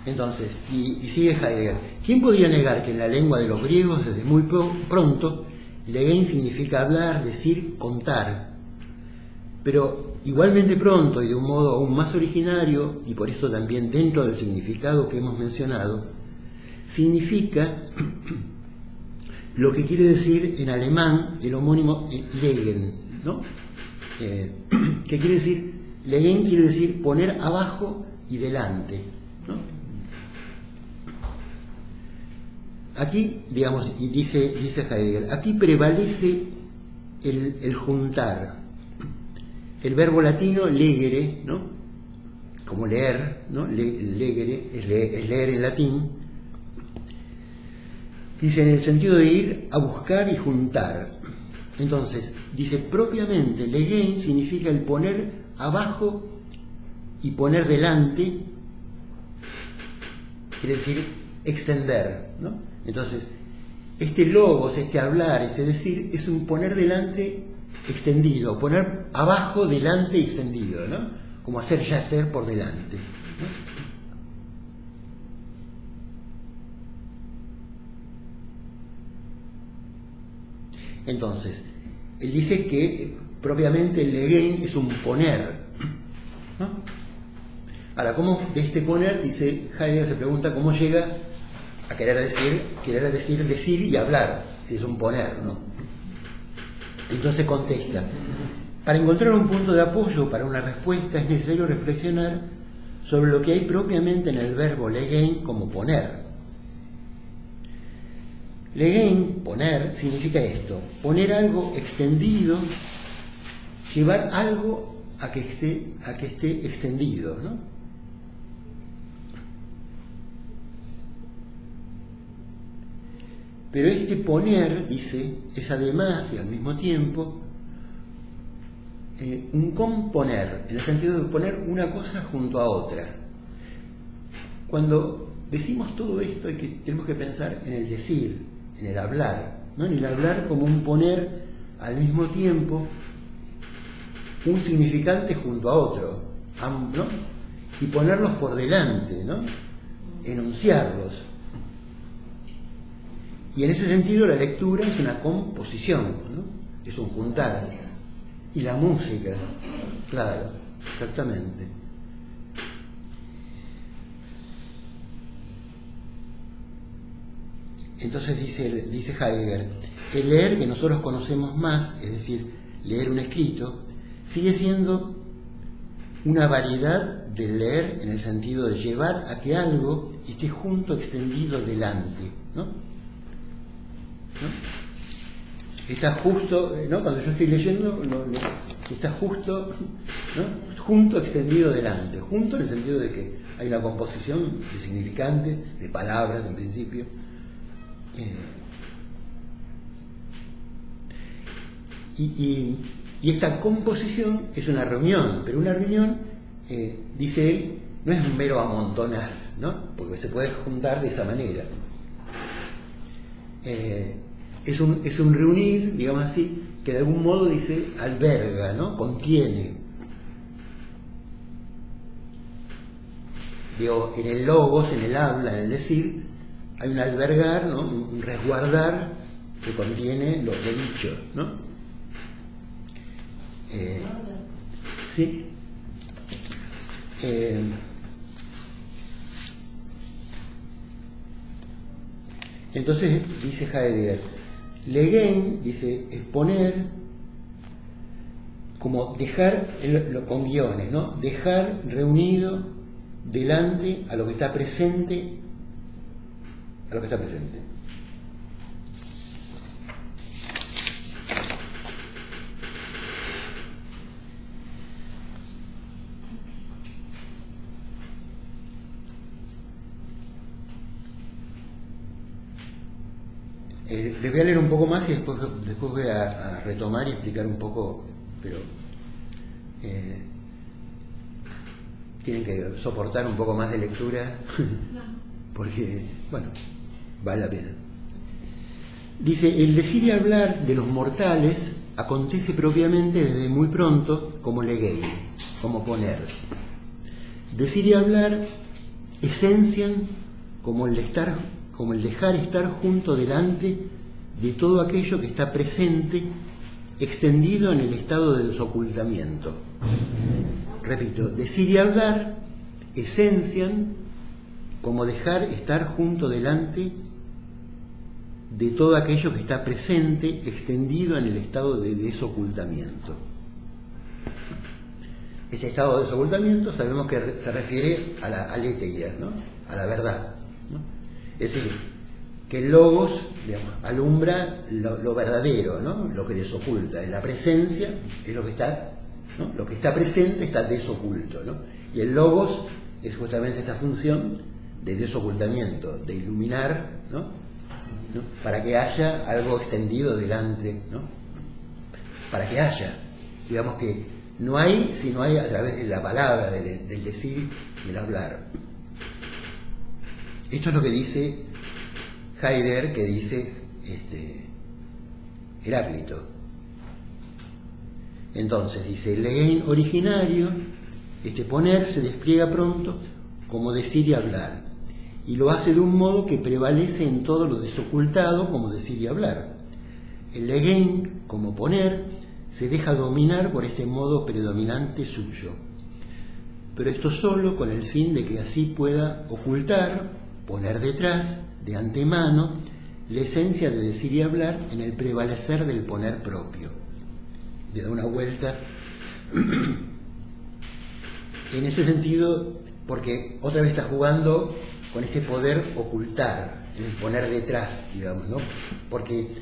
Entonces, y sigue Heidegger. ¿Quién podría negar que en la lengua de los griegos, desde muy pronto, legen significa hablar, decir, contar? Pero igualmente pronto y de un modo aún más originario, y por eso también dentro del significado que hemos mencionado, significa lo que quiere decir en alemán el homónimo legen, ¿no? ¿Qué quiere decir? Legen quiere decir poner abajo y delante, ¿no? Aquí, digamos, y dice Heidegger, aquí prevalece el juntar. El verbo latino legere, ¿no? Como leer, ¿no? Legere es leer en latín. Dice en el sentido de ir a buscar y juntar. Entonces, dice propiamente, legen significa el poner abajo y poner delante, quiere decir extender, ¿no? Entonces, este logos, este hablar, este decir, es un poner delante extendido, poner abajo, delante, extendido, ¿no? Como hacer yacer por delante, ¿no? Entonces, él dice que propiamente el legen es un poner, ¿no? Ahora, ¿cómo de este poner, dice Heidegger, se pregunta cómo llega a querer decir y hablar, si es un poner, ¿no? Entonces contesta, para encontrar un punto de apoyo para una respuesta es necesario reflexionar sobre lo que hay propiamente en el verbo legen como poner. Legen, poner, significa esto, poner algo extendido, llevar algo a que esté extendido, ¿no? Pero este poner, dice, es además y al mismo tiempo un componer, en el sentido de poner una cosa junto a otra. Cuando decimos todo esto tenemos que pensar en el decir, en el hablar, ¿no? En el hablar como un poner al mismo tiempo un significante junto a otro, ¿no? Y ponerlos por delante, ¿no? Enunciarlos. Y en ese sentido la lectura es una composición, ¿no? Es un juntar. Y la música, claro, exactamente. Entonces dice Heidegger, el leer que nosotros conocemos más, es decir, leer un escrito, sigue siendo una variedad del leer en el sentido de llevar a que algo esté junto, extendido delante, ¿no? Está justo, ¿no? Cuando yo estoy leyendo, está justo, ¿no? Junto, extendido delante. Junto en el sentido de que hay una composición de significantes, de palabras en principio. Y esta composición es una reunión, pero una reunión, dice él, no es un mero amontonar, ¿no? Porque se puede juntar de esa manera. Es un reunir, digamos así, que de algún modo, dice, alberga, ¿no? Contiene. Digo, en el logos, en el habla, en el decir, hay un albergar, ¿no? Un resguardar que contiene lo dicho, ¿no? Sí. Entonces dice Heidegger, legen, dice, es poner, como dejar, con guiones, ¿no? Dejar reunido delante a lo que está presente, Les voy a leer un poco más y después voy a retomar y explicar un poco, pero tienen que soportar un poco más de lectura porque, bueno, vale la pena. Dice, el decir y hablar de los mortales acontece propiamente desde muy pronto como legein, como poner. Decir y hablar esencian como el dejar estar junto delante de todo aquello que está presente, extendido en el estado de desocultamiento. Repito, decir y hablar esencian como dejar estar junto delante de todo aquello que está presente, extendido en el estado de desocultamiento. Ese estado de desocultamiento sabemos que se refiere a la aletheia, ¿no? A la verdad, ¿no? Es decir, que el logos, digamos, alumbra lo verdadero, ¿no? Lo que desoculta. En la presencia es lo que está, ¿no? Lo que está presente está desoculto, ¿no? Y el logos es justamente esa función de desocultamiento, de iluminar, ¿no? Para que haya algo extendido delante, ¿no? Para que haya, digamos que no hay si no hay a través de la palabra, del decir y el hablar. Esto es lo que dice Heidegger, que dice Heráclito. Entonces dice, el legein originario, poner, se despliega pronto como decir y hablar, y lo hace de un modo que prevalece en todo lo desocultado como decir y hablar. El legein, como poner, se deja dominar por este modo predominante suyo, pero esto solo con el fin de que así pueda ocultar, poner detrás, de antemano, la esencia de decir y hablar en el prevalecer del poner propio. Le da una vuelta en ese sentido, porque otra vez está jugando con este poder ocultar, el poner detrás, digamos, ¿no? Porque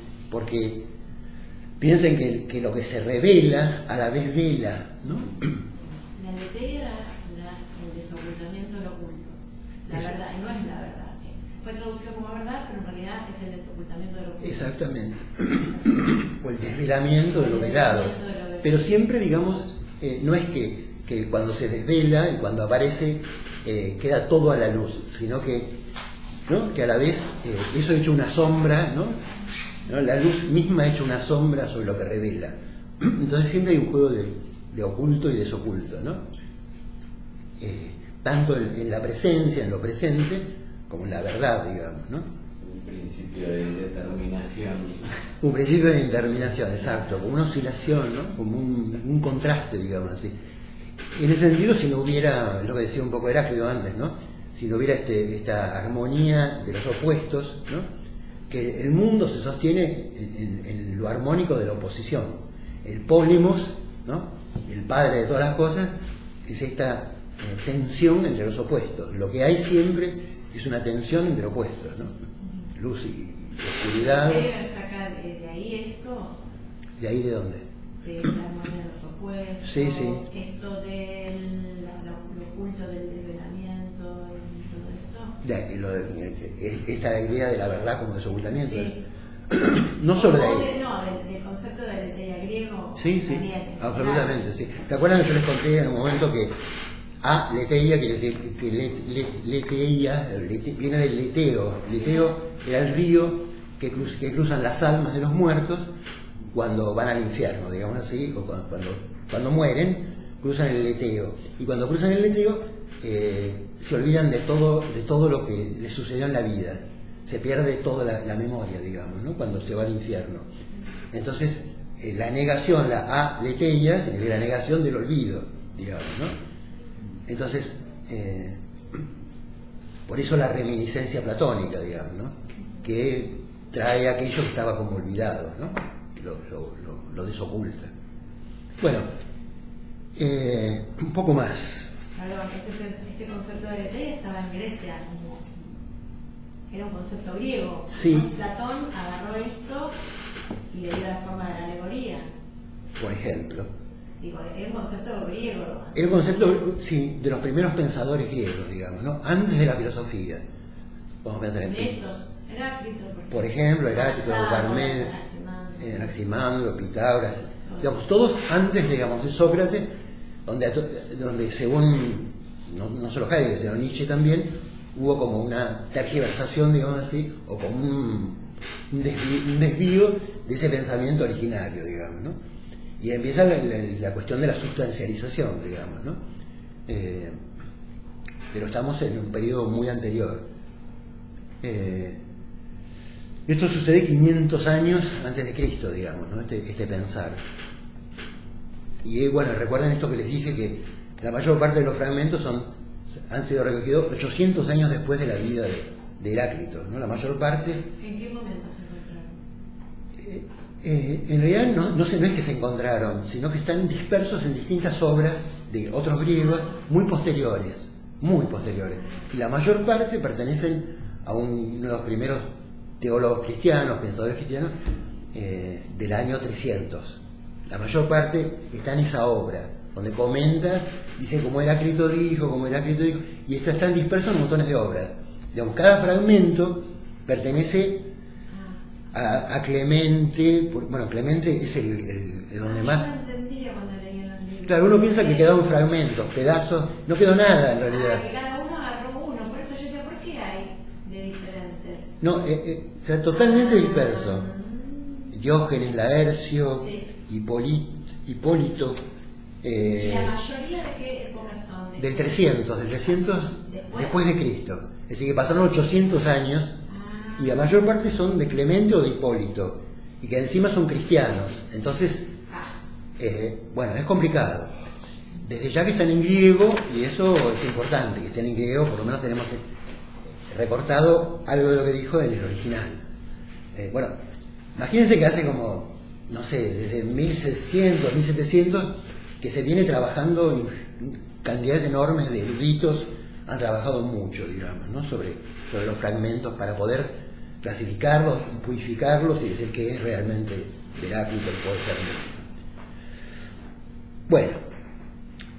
piensen que lo que se revela a la vez vela, ¿no? La aletheia era el desocultamiento de lo oculto. La verdad, y no es la verdad. Fue traducido como verdad, pero en realidad es el desocultamiento de lo oculto. Exactamente. O el desvelamiento de lo velado. Pero siempre, digamos, no es que cuando se desvela y cuando aparece queda todo a la luz, sino que, ¿no? Que a la vez eso ha hecho una sombra, ¿no? La luz misma ha hecho una sombra sobre lo que revela. Entonces siempre hay un juego de oculto y desoculto, ¿no? Tanto en la presencia, en lo presente, como en la verdad, digamos, ¿no? Un principio de indeterminación. Un principio de indeterminación, exacto, como una oscilación, ¿no? Como un contraste, digamos así. En ese sentido, si no hubiera, lo que decía un poco Heráclito antes, ¿no? Si no hubiera esta armonía de los opuestos, ¿no? Que el mundo se sostiene en lo armónico de la oposición. El pólimos, ¿no? El padre de todas las cosas, es esta tensión entre los opuestos. Lo que hay siempre es una tensión entre opuestos, ¿no? Luz y oscuridad. ¿Saca de ahí esto? ¿De ahí de dónde? De la armonía de los opuestos. Sí, sí. Esto del lo oculto del desvelamiento y todo esto. Esta idea de la verdad como desocultamiento. Sí. No solo de ahí. No, del concepto de griego. Sí, sí, también, absolutamente, sí. ¿Te acuerdan que yo les conté en un momento que aletheia quiere decir que letheia viene del leteo? Leteo era el río que cruzan las almas de los muertos cuando van al infierno, digamos así, o cuando mueren, cruzan el leteo. Y cuando cruzan el leteo se olvidan de todo lo que les sucedió en la vida. Se pierde toda la memoria, digamos, ¿no? Cuando se va al infierno. Entonces, la negación, la aletheia, significa la negación del olvido, digamos, ¿no? Entonces, por eso la reminiscencia platónica, digamos, ¿no? Que trae aquello que estaba como olvidado, ¿no? Lo desoculta. Bueno, un poco más. Perdón, este concepto de aletheia estaba en Grecia, era un concepto griego. Sí. Platón agarró esto y le dio la forma de la alegoría. Por ejemplo. Digo, era un concepto griego. Era un concepto, sí, de los primeros pensadores griegos, digamos, ¿no? Antes de la filosofía. Vamos a pensar en Estos Heráclito, por ejemplo, Heráclito, Parménides, Anaximandro, Pitágoras, digamos, todos antes, digamos, de Sócrates, donde según, no solo Heidegger, sino Nietzsche también, hubo como una tergiversación, digamos así, o como un desvío de ese pensamiento originario, digamos, ¿no? Y empieza la cuestión de la sustancialización, digamos, ¿no? Pero estamos en un periodo muy anterior. Esto sucede 500 años antes de Cristo, digamos, ¿no? Este pensar. Y bueno, recuerden esto que les dije, que la mayor parte de los fragmentos han sido recogidos 800 años después de la vida de Heráclito, ¿no? La mayor parte. ¿En qué momento se encontraron? En realidad no es que se encontraron, sino que están dispersos en distintas obras de otros griegos muy posteriores. Y la mayor parte pertenecen a uno de los primeros teólogos cristianos, pensadores cristianos, del año 300. La mayor parte está en esa obra, donde comenta, dice como Heráclito dijo, y están dispersos en montones de obras. Digamos, cada fragmento pertenece a Clemente. Bueno, Clemente es el donde más... Yo no entendía cuando leía los libros. Claro, uno piensa que quedaron fragmentos, pedazos, no quedó nada en realidad. Que cada uno agarró uno, por eso yo decía, ¿por qué hay de diferentes? No, está totalmente disperso. Diógenes, Laercio, Sí. Hipólito, ¿Y la mayoría de qué épocas son? del 300 después de Cristo. Es decir, que pasaron 800 años y la mayor parte son de Clemente o de Hipólito, y que encima son cristianos. Entonces, bueno, es complicado. Desde ya que están en griego, y eso es importante, que estén en griego, por lo menos tenemos recortado algo de lo que dijo en el original. Bueno, imagínense que hace como, no sé, desde 1600, 1700, que se viene trabajando, cantidades enormes de eruditos han trabajado mucho, digamos, ¿no? sobre los fragmentos para poder clasificarlos y purificarlos y decir que es realmente Heráclito y puede ser música. Bueno,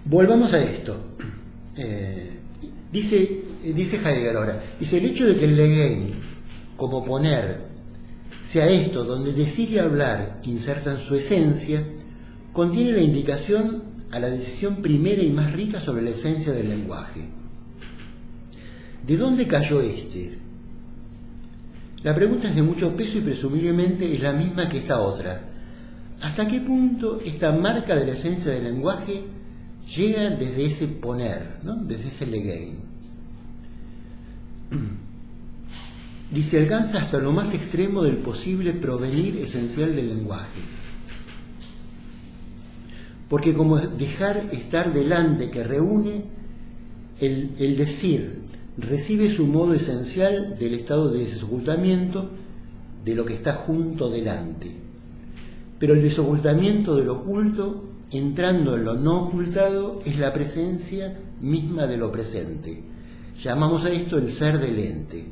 volvamos a esto. Dice Heidegger ahora, dice, el hecho de que el Legein, como poner, sea esto donde decir y hablar insertan su esencia, contiene la indicación a la decisión primera y más rica sobre la esencia del lenguaje. ¿De dónde cayó este? La pregunta es de mucho peso y presumiblemente es la misma que esta otra. ¿Hasta qué punto esta marca de la esencia del lenguaje llega desde ese poner, ¿no? Desde ese Legein? Dice, alcanza hasta lo más extremo del posible provenir esencial del lenguaje. Porque como dejar estar delante que reúne, el decir recibe su modo esencial del estado de desocultamiento de lo que está junto delante. Pero el desocultamiento del oculto, entrando en lo no ocultado, es la presencia misma de lo presente. Llamamos a esto el ser del ente.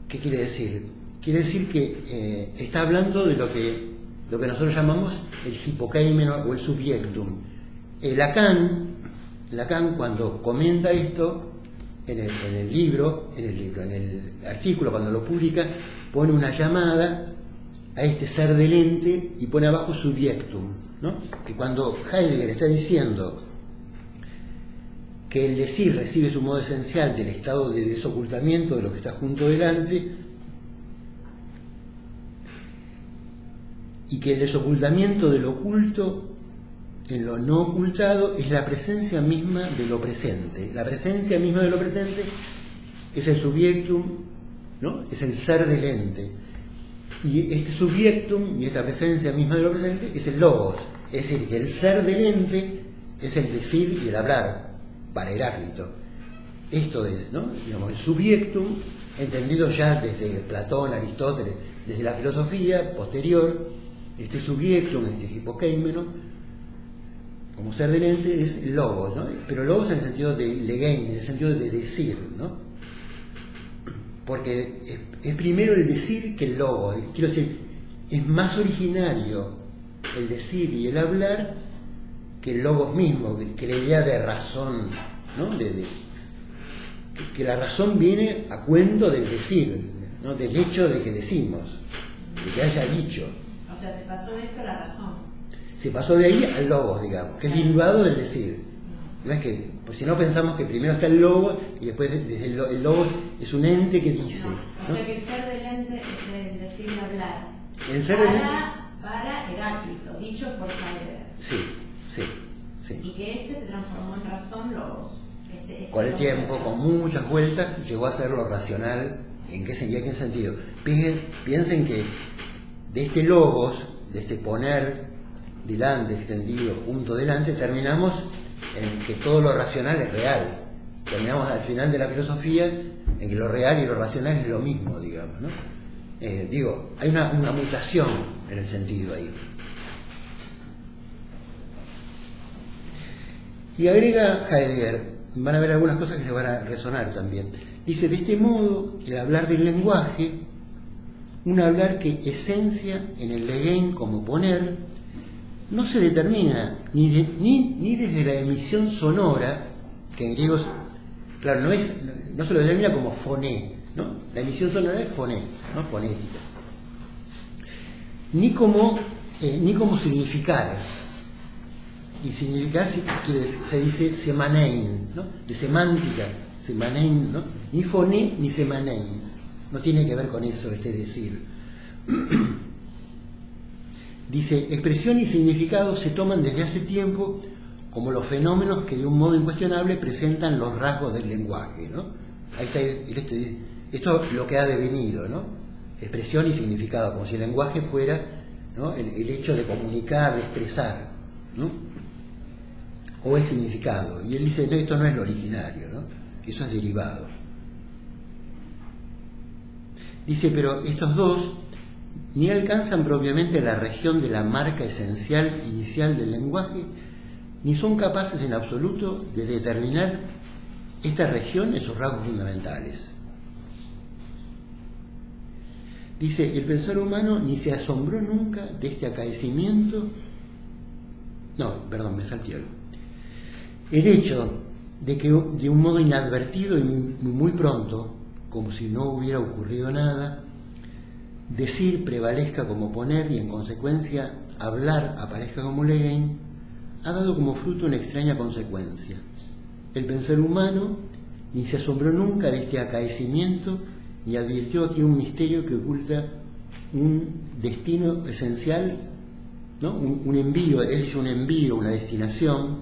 ¿Qué quiere decir? Quiere decir que está hablando de lo que nosotros llamamos el hipokeimen o el subjectum. Lacan, cuando comenta esto en el artículo, cuando lo publica, pone una llamada a este ser del ente y pone abajo subjectum, ¿no? Que cuando Heidegger está diciendo que el decir recibe su modo esencial del estado de desocultamiento de lo que está junto delante, y que el desocultamiento del oculto en lo no ocultado es la presencia misma de lo presente. La presencia misma de lo presente es el subjectum, ¿no? Es el ser del ente. Y este subjectum y esta presencia misma de lo presente es el logos. Es decir, que el ser del ente es el decir y el hablar para Heráclito. Esto es, ¿no? Digamos, el subjectum, entendido ya desde Platón, Aristóteles, desde la filosofía posterior, este subjectum, este hipokeimen, como ser del ente, es logos, ¿no? Pero logos en el sentido de legein, en el sentido de decir, ¿no? Porque es primero el decir que el logos. Quiero decir, es más originario el decir y el hablar que el logos mismo, que la idea de razón, ¿no? que la razón viene a cuento del decir, ¿no? Del hecho de que decimos, de que haya dicho. O sea, se pasó de esto a la razón. Se pasó de ahí al logos, digamos, que es derivado del decir. No es que, pues si no pensamos que primero está el logos y después desde el logos es un ente que dice. No. O ¿no? sea que el ser del ente es el decir y hablar. El ser del ente. Para Heráclito, dicho por Heidegger. Sí, sí, sí. Y que este se transformó en razón logos. Con el tiempo, con muchas vueltas, llegó a ser lo racional. ¿En qué sentido? Piensen que de este logos, de este poner delante, extendido, junto delante, terminamos en que todo lo racional es real. Terminamos al final de la filosofía en que lo real y lo racional es lo mismo, digamos, ¿no? Hay una mutación en el sentido ahí. Y agrega Heidegger, van a ver algunas cosas que les van a resonar también. Dice, de este modo, el hablar del lenguaje, un hablar que esencia en el Legen como poner, no se determina ni desde la emisión sonora, que en griego, claro, no se lo determina como foné, ¿no? La emisión sonora es foné, ¿no? Fonética. Ni como significar. Y significar se dice semanein, ¿no? De semántica, semanein, ¿no? Ni foné ni semanein. No tiene que ver con eso, decir. Dice, expresión y significado se toman desde hace tiempo como los fenómenos que de un modo incuestionable presentan los rasgos del lenguaje, ¿no? Ahí está esto es lo que ha devenido, ¿no? Expresión y significado, como si el lenguaje fuera, ¿no? el hecho de comunicar, de expresar, ¿no? O el significado. Y él dice, no, esto no es lo originario, ¿no? Eso es derivado. Dice, pero estos dos ni alcanzan propiamente la región de la marca esencial inicial del lenguaje, ni son capaces en absoluto de determinar esta región en sus rasgos fundamentales. Dice, el pensar humano ni se asombró nunca de este acaecimiento. No, perdón, me salté algo. El hecho de que de un modo inadvertido y muy pronto, como si no hubiera ocurrido nada, decir prevalezca como poner y en consecuencia hablar aparezca como Legen, ha dado como fruto una extraña consecuencia. El pensar humano ni se asombró nunca de este acaecimiento ni advirtió aquí un misterio que oculta un destino esencial, ¿no? Un envío, él dice un envío, una destinación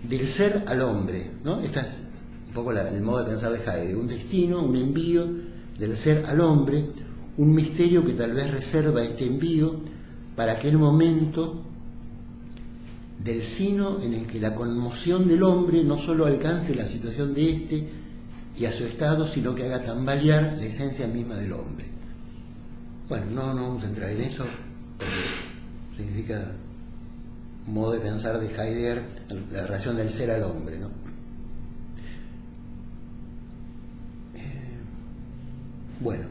del ser al hombre, ¿no? Este es un poco el modo de pensar de Heidegger, un destino, un envío del ser al hombre, un misterio que tal vez reserva este envío para aquel momento del sino en el que la conmoción del hombre no solo alcance la situación de éste y a su estado, sino que haga tambalear la esencia misma del hombre. Bueno, no vamos a entrar en eso, porque significa un modo de pensar de Heidegger, la relación del ser al hombre, ¿no? Bueno,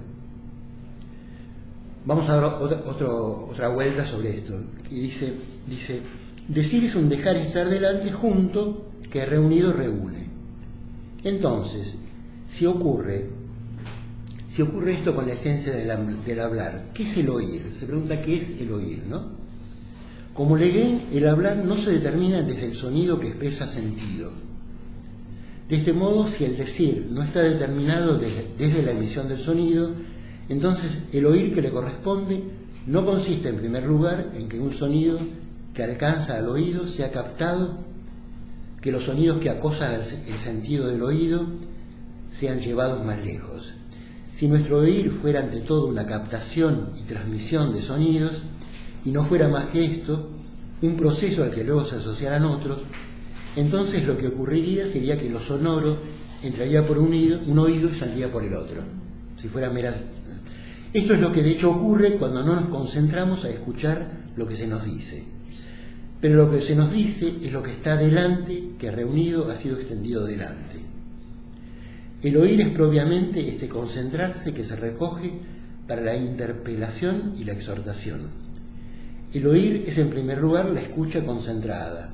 vamos a dar otra vuelta sobre esto. Y dice, decir es un dejar estar delante junto que reunido reúne. Entonces, si ocurre esto con la esencia del hablar, ¿qué es el oír? Se pregunta qué es el oír, ¿no? Como Legen, el hablar no se determina desde el sonido que expresa sentido. De este modo, si el decir no está determinado desde la emisión del sonido, entonces el oír que le corresponde no consiste en primer lugar en que un sonido que alcanza al oído sea captado, que los sonidos que acosan el sentido del oído sean llevados más lejos. Si nuestro oír fuera ante todo una captación y transmisión de sonidos, y no fuera más que esto, un proceso al que luego se asociaran otros, entonces lo que ocurriría sería que lo sonoro entraría por un oído y saldría por el otro. Si fuera mera... Esto es lo que de hecho ocurre cuando no nos concentramos a escuchar lo que se nos dice. Pero lo que se nos dice es lo que está delante, que reunido ha sido extendido delante. El oír es propiamente este concentrarse que se recoge para la interpelación y la exhortación. El oír es en primer lugar la escucha concentrada.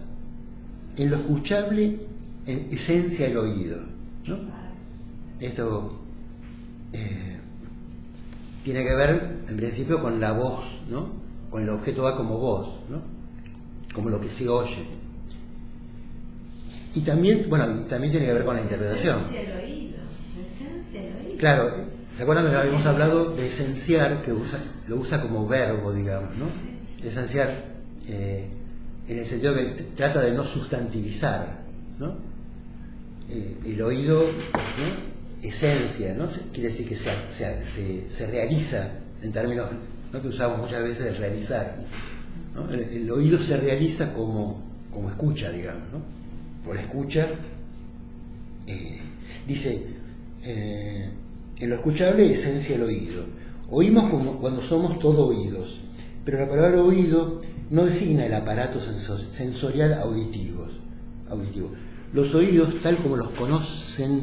En lo escuchable, en esencia el oído, ¿no? Esto tiene que ver, en principio, con la voz, ¿no? Con el objeto A como voz, ¿no? Como lo que se oye. Y también, bueno, también tiene que ver con la interpretación. La esencia del oído. Claro, ¿se acuerdan que habíamos hablado de esenciar, que lo usa como verbo, digamos, ¿no? Esenciar, en el sentido que trata de no sustantivizar, ¿no? El oído, ¿no? Esencia, ¿no? Quiere decir que se realiza, en términos, ¿no?, que usamos muchas veces, el realizar, ¿no? El oído se realiza como escucha, digamos, ¿no? Por escucha, dice, en lo escuchable, esencia el oído. Oímos como cuando somos todo oídos, pero la palabra oído no designa el aparato sensorial auditivo. Los oídos, tal como los conocen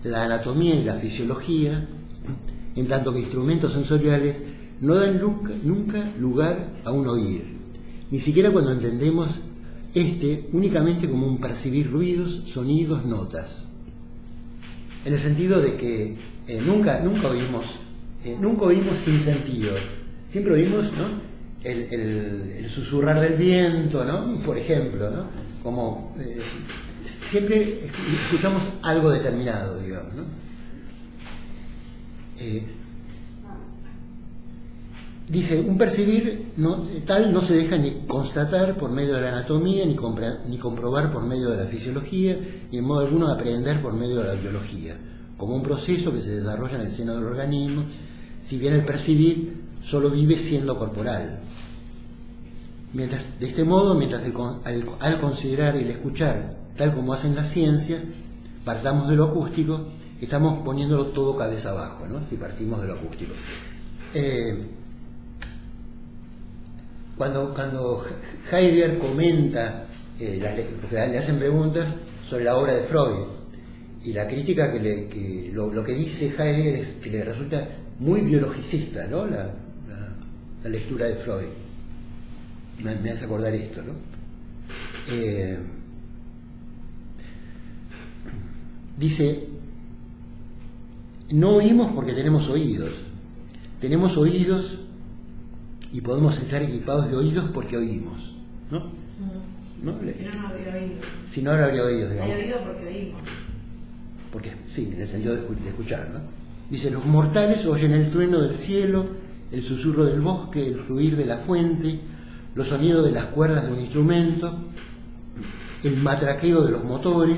la anatomía y la fisiología, en tanto que instrumentos sensoriales, no dan nunca lugar a un oír, ni siquiera cuando entendemos únicamente como un percibir ruidos, sonidos, notas. En el sentido de que nunca oímos sin sentido, siempre oímos, ¿no?, el susurrar del viento, ¿no?, por ejemplo, ¿no?, como siempre escuchamos algo determinado, digamos, ¿no? Dice, un percibir tal no se deja ni constatar por medio de la anatomía, ni comprobar por medio de la fisiología, ni en modo alguno aprender por medio de la biología, como un proceso que se desarrolla en el seno del organismo, si bien el percibir solo vive siendo corporal. De este modo, mientras al considerar el escuchar, tal como hacen las ciencias, partamos de lo acústico, estamos poniéndolo todo cabeza abajo, ¿no?, si partimos de lo acústico. Cuando Heidegger comenta, porque le hacen preguntas sobre la obra de Freud, y la crítica lo que dice Heidegger es que le resulta muy biologicista, ¿no?, la lectura de Freud. Me hace acordar esto, ¿no? Dice, no oímos porque tenemos oídos. Tenemos oídos y podemos estar equipados de oídos porque oímos, ¿no? ¿No? Si no, no habría oído. Si no, no habría oídos, digamos. Hay oído porque oímos. Porque, sí, en el sentido de escuchar, ¿no? Dice, los mortales oyen el trueno del cielo, el susurro del bosque, el fluir de la fuente, los sonidos de las cuerdas de un instrumento, el matraqueo de los motores,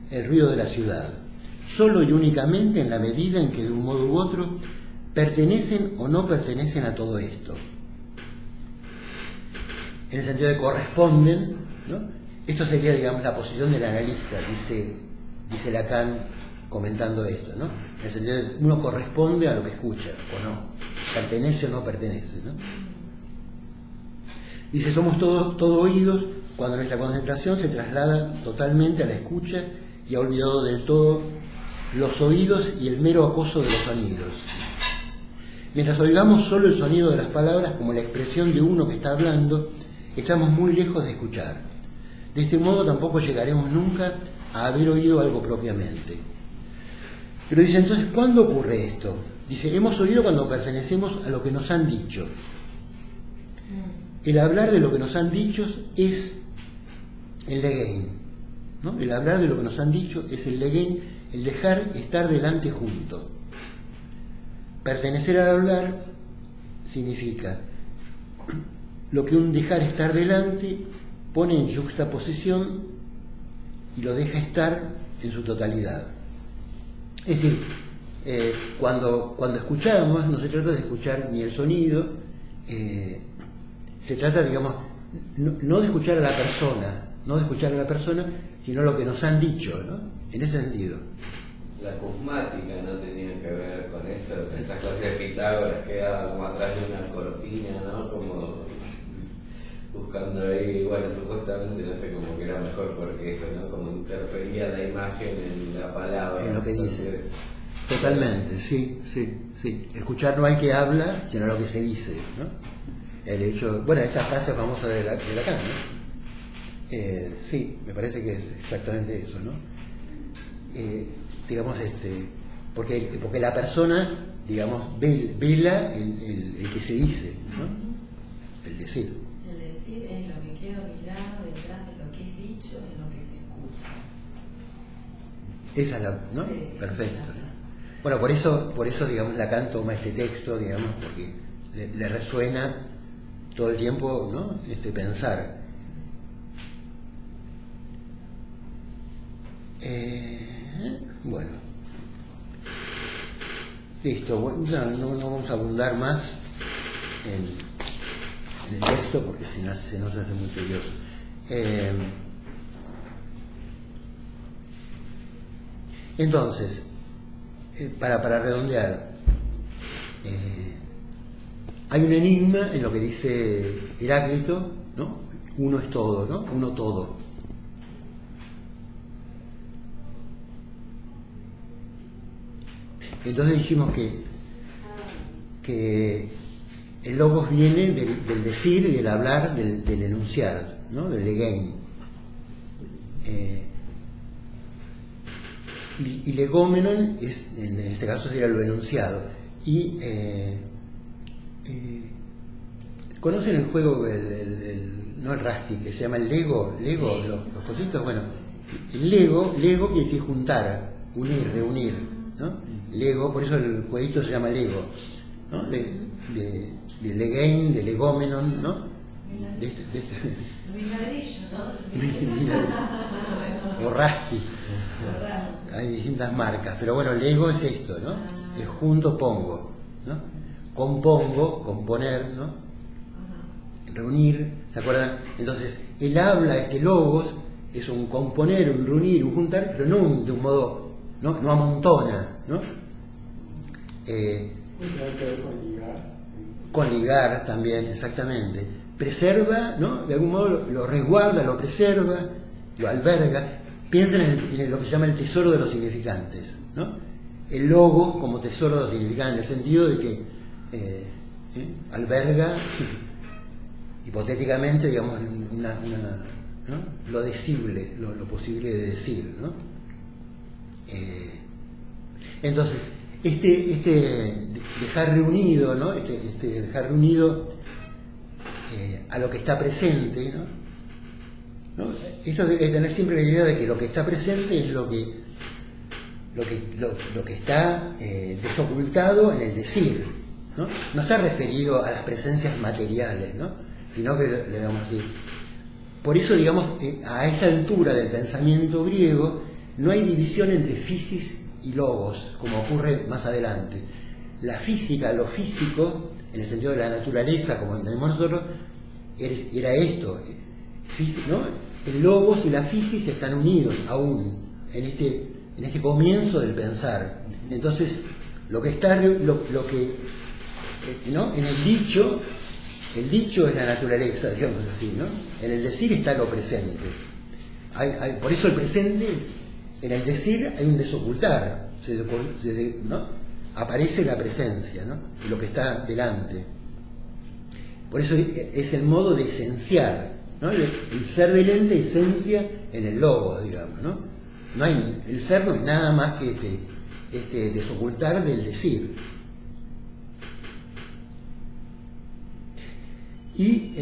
el ruido de la ciudad, solo y únicamente en la medida en que de un modo u otro pertenecen o no pertenecen a todo esto. En el sentido de corresponden, ¿no? Esto sería, digamos, la posición del analista, dice Lacan comentando esto, ¿no? En el sentido de que uno corresponde a lo que escucha o no, pertenece o no pertenece, ¿no? Dice, somos todo oídos cuando nuestra concentración se traslada totalmente a la escucha y ha olvidado del todo los oídos y el mero acoso de los sonidos. Mientras oigamos solo el sonido de las palabras como la expresión de uno que está hablando, estamos muy lejos de escuchar. De este modo tampoco llegaremos nunca a haber oído algo propiamente. Pero dice, entonces, ¿cuándo ocurre esto? Dice, hemos oído cuando pertenecemos a lo que nos han dicho. El hablar de lo que nos han dicho es el Legein, ¿no? El hablar de lo que nos han dicho es el Legein, el dejar estar delante junto. Pertenecer al hablar significa lo que un dejar estar delante pone en juxtaposición y lo deja estar en su totalidad. Es decir, cuando escuchamos, no se trata de escuchar ni el sonido, se trata, digamos, no de escuchar a la persona, sino lo que nos han dicho, ¿no? En ese sentido. La cosmática no tenía que ver con eso, esas clases de Pitágoras quedaban como atrás de una cortina, ¿no? Como buscando ahí, bueno, supuestamente, no sé, como que era mejor porque eso, ¿no? Como interfería la imagen en la palabra. En lo que dice. Totalmente, sí. Escuchar no hay que habla, sino lo que se dice, ¿no? El hecho, bueno, esta frase famosa de Lacan, ¿no? Sí, me parece que es exactamente eso, ¿no? Digamos, porque la persona, digamos, vela el que se dice, ¿no? El decir. El decir es lo que queda olvidado detrás de lo que es dicho, en lo que se escucha. Esa es la, ¿no? Sí, Perfecto. claro. Bueno, por eso, digamos, Lacan toma este texto, digamos, porque le resuena todo el tiempo, ¿no? Pensar. Bueno. Listo, bueno, no vamos a abundar más en el texto porque si no se nos hace muy tedioso. Entonces, para redondear, hay un enigma en lo que dice Heráclito, ¿no? Uno es todo, ¿no? Uno todo. Entonces dijimos que el logos viene del decir y del hablar, del enunciar, ¿no? Del legein. Y legómenon es, en este caso sería lo enunciado. Y ¿conocen el juego, no el Rusty, que se llama el Lego? Lego, los cositos, bueno, el Lego quiere decir juntar, unir, reunir, ¿no? Lego, por eso el jueguito se llama Lego, ¿no? De legein, de legómenon, ¿no? Mi ladrillo, O Rusty. Hay distintas marcas, pero bueno, Lego es esto, ¿no? Es junto, pongo, ¿no? Compongo, componer, ¿no? Reunir, ¿se acuerdan? Entonces, el habla, este logos, es un componer, un reunir, un juntar, pero no de un modo, no amontona, ¿no? Con ligar también, exactamente. Preserva, ¿no? De algún modo lo resguarda, lo preserva, lo alberga. Piensen en lo que se llama el tesoro de los significantes, ¿no? El logos como tesoro de los significantes, en el sentido de que alberga, hipotéticamente, digamos, ¿no? Lo decible, lo posible de decir, ¿no? Entonces, dejar reunido, ¿no? Dejar reunido a lo que está presente, ¿no? Eso es tener siempre la idea de que lo que está presente es lo que está desocultado en el decir, ¿no? No está referido a las presencias materiales, ¿no? Sino que, digamos así. Por eso, digamos, a esa altura del pensamiento griego no hay división entre physis y logos, como ocurre más adelante. La física, lo físico, en el sentido de la naturaleza, como entendemos nosotros, era esto, ¿no? El logos y la physis están unidos aún en este comienzo del pensar. Entonces, lo que está, lo que, ¿no? En el dicho es la naturaleza, digamos así, ¿no? En el decir está lo presente. Por eso el presente, en el decir hay un desocultar, ¿no? Aparece la presencia, ¿no? Lo que está delante. Por eso es el modo de esenciar, ¿no? El ser del ente esencia en el logo, digamos, ¿no? El ser no es nada más que este desocultar del decir. Y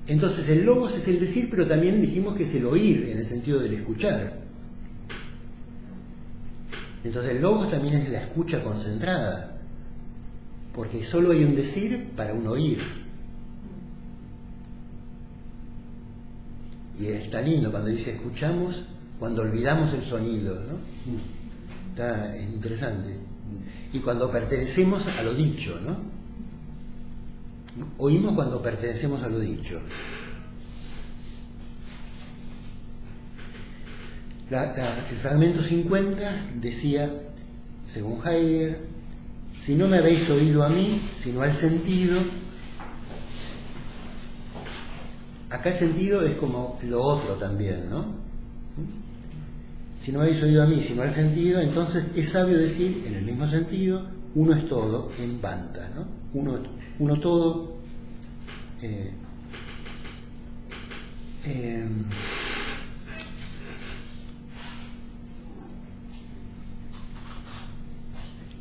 entonces el logos es el decir, pero también dijimos que es el oír, en el sentido del escuchar. Entonces el logos también es la escucha concentrada, porque solo hay un decir para un oír. Y está lindo cuando dice escuchamos, cuando olvidamos el sonido, ¿no? Está interesante. Y cuando pertenecemos a lo dicho, ¿no? Oímos cuando pertenecemos a lo dicho. El fragmento 50 decía, según Heidegger, si no me habéis oído a mí, sino al sentido. Acá el sentido es como lo otro también, ¿no? Si no me habéis oído a mí, sino al sentido, entonces es sabio decir, en el mismo sentido, uno es todo en Banta, ¿no? Uno todo.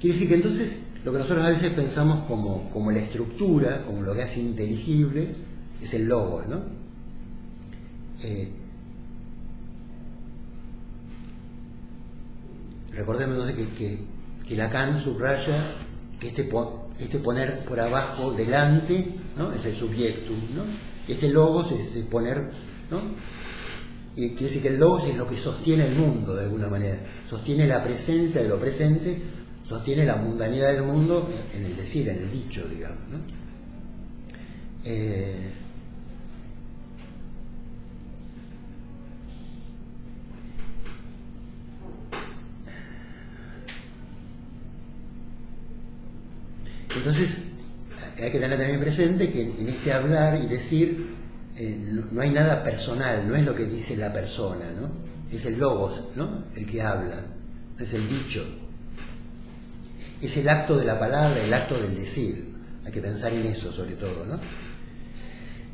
Quiere decir que entonces lo que nosotros a veces pensamos como la estructura, como lo que hace inteligible, es el logos, ¿no? Recordemos entonces que Lacan subraya que este poner por abajo delante, ¿no? Es el subjectum, ¿no? Este logos es el poner, ¿no? Y quiere decir que el logos es lo que sostiene el mundo de alguna manera, sostiene la presencia de lo presente, sostiene la mundanidad del mundo en el decir, en el dicho, digamos, ¿no? Entonces hay que tener también presente que en este hablar y decir no hay nada personal, no es lo que dice la persona, ¿no? Es el logos, ¿no? El que habla, es el dicho, es el acto de la palabra, el acto del decir. Hay que pensar en eso sobre todo, ¿no?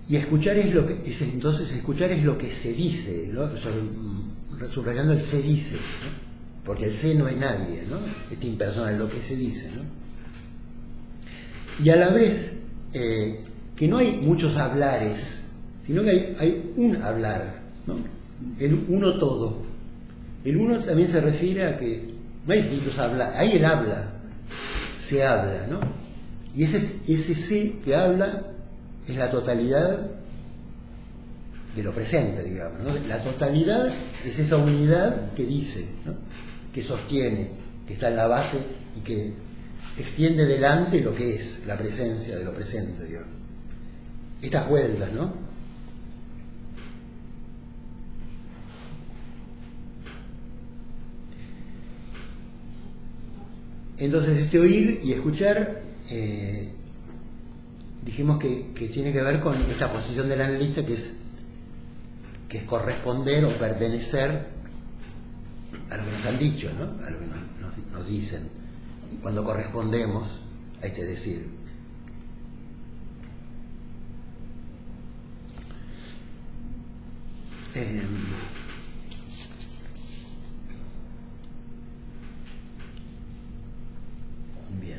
Y escuchar es lo que entonces escuchar es lo que se dice, ¿no? Subrayando el se dice, ¿no? Porque el se no es nadie, ¿no? Este impersonal, lo que se dice, ¿no? Y a la vez que no hay muchos hablares, sino que hay un hablar, ¿no? El uno todo. El uno también se refiere a que no hay distintos hablar, hay el habla, se habla, ¿no? Y ese se que habla es la totalidad de lo presente, digamos, ¿no? La totalidad es esa unidad que dice, ¿no? Que sostiene, que está en la base y que extiende delante lo que es la presencia de lo presente, digamos. Estas vueltas, ¿no? Entonces este oír y escuchar dijimos que tiene que ver con esta posición del analista que es corresponder o pertenecer a lo que nos han dicho, ¿no? A lo que nos dicen cuando correspondemos a este decir. Bien.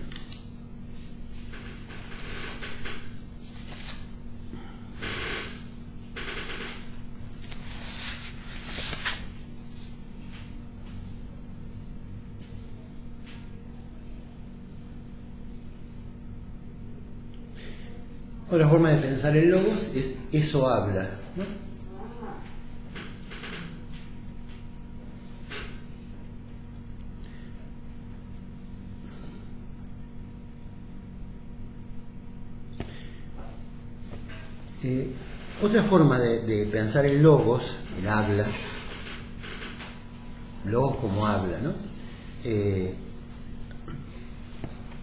Otra forma de pensar el logos es eso habla, ¿no? Otra forma de pensar el logos, el habla, logos como habla, ¿no?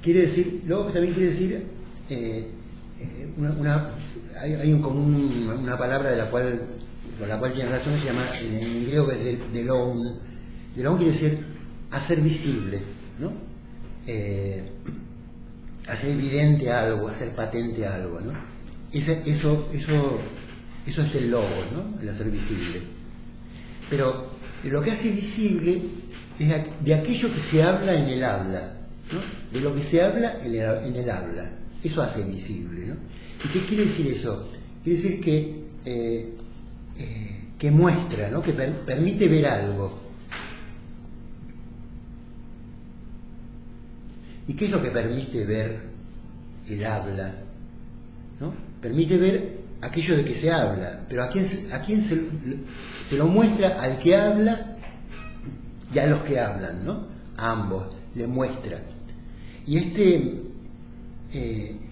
Quiere decir, logos también quiere decir hay una palabra con la cual tiene razón, se llama en griego que es delon. Delon quiere decir hacer visible, ¿no? Hacer evidente algo, hacer patente algo, ¿no? Eso es el logos, ¿no? El hacer visible. Pero lo que hace visible es de aquello que se habla en el habla, ¿no? De lo que se habla en el habla. Eso hace visible, ¿no? ¿Y qué quiere decir eso? Quiere decir que muestra, ¿no? Que permite ver algo. ¿Y qué es lo que permite ver el habla? ¿No? Permite ver aquello de que se habla, pero ¿a quién se lo muestra? Al que habla y a los que hablan, ¿no? A ambos le muestra. Y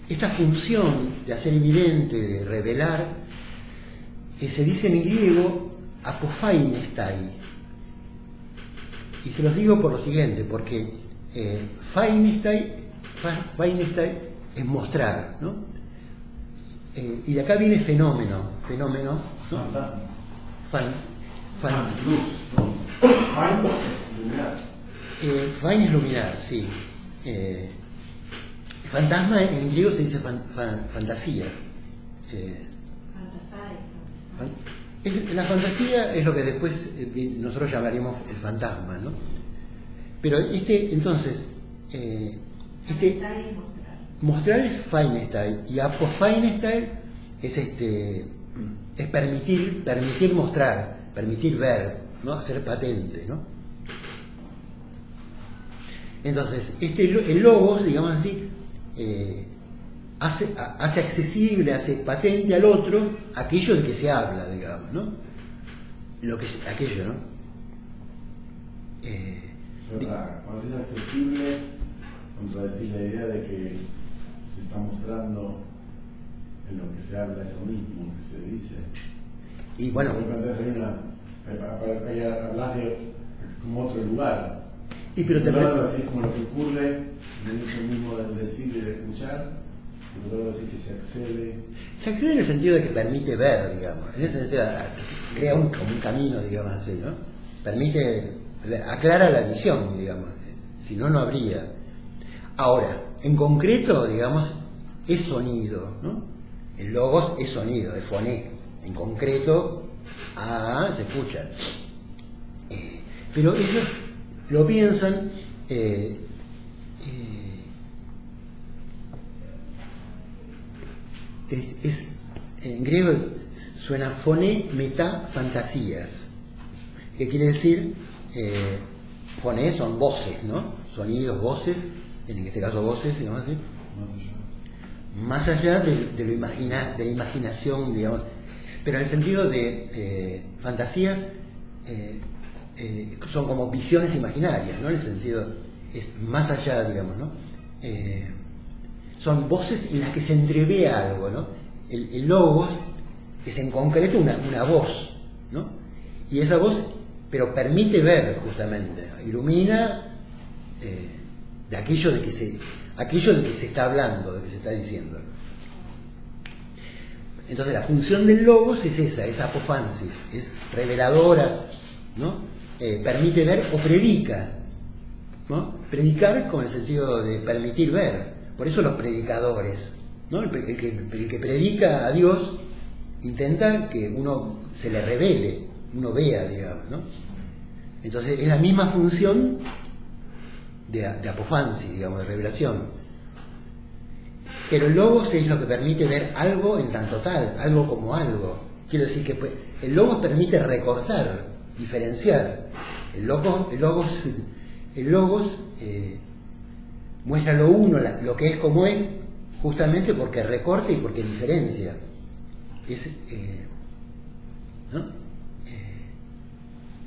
esta función de hacer evidente, de revelar, se dice en griego apophainestai. Y se los digo por lo siguiente, porque phainestai es mostrar, ¿no? Y de acá viene fenómeno, ¿no? Fain es luminar, sí. Fantasma en griego se dice fantasía. La fantasía es lo que después nosotros llamaríamos el fantasma, ¿no? Pero entonces, Aceptar y mostrar. Mostrar es Feindstein, y Apo-Feindstein es permitir mostrar, permitir ver, ¿no? Hacer patente, ¿no? Entonces, el logos, digamos así, hace accesible, hace patente al otro aquello de que se habla, digamos, ¿no? Aquello, ¿no? Cuando es accesible, contradecir la idea de que se está mostrando en lo que se habla eso mismo, que se dice. Y bueno, hablas de como otro lugar. y pero te Es como lo que ocurre en el hecho mismo del decir y de escuchar, pero luego decir que se accede en el sentido de que permite ver, digamos, en ese sentido crea como un camino, digamos así, ¿no? Permite, aclara la visión, digamos, si no, no habría. Ahora, en concreto, digamos, es sonido, ¿no? El logos es sonido, es foné. En concreto, se escucha. Pero ellos lo piensan, en griego suena foné, metá, fantasías. ¿Qué quiere decir? Foné son voces, ¿no? Sonidos, voces, en este caso voces, digamos así. Más allá de la imaginación, digamos, pero en el sentido de fantasías, son como visiones imaginarias, ¿no? En el sentido, es más allá, digamos, ¿no? Son voces en las que se entrevé algo, ¿no? El logos es en concreto una voz, ¿no? Y esa voz, pero permite ver justamente, ilumina de aquello de que se está hablando, de que se está diciendo. Entonces la función del logos es esa, es apofansis, es reveladora, ¿no? Permite ver o predica, ¿no? Predicar con el sentido de permitir ver. Por eso los predicadores, ¿no? El que predica a Dios intenta que uno se le revele, uno vea, digamos, ¿no? Entonces es la misma función de apofansis, digamos, de revelación. Pero el logos es lo que permite ver algo en tanto tal, algo como algo. Quiero decir que el logos permite recortar, diferenciar. El logos muestra lo uno, lo que es como es, justamente porque recorta y porque diferencia. ¿No?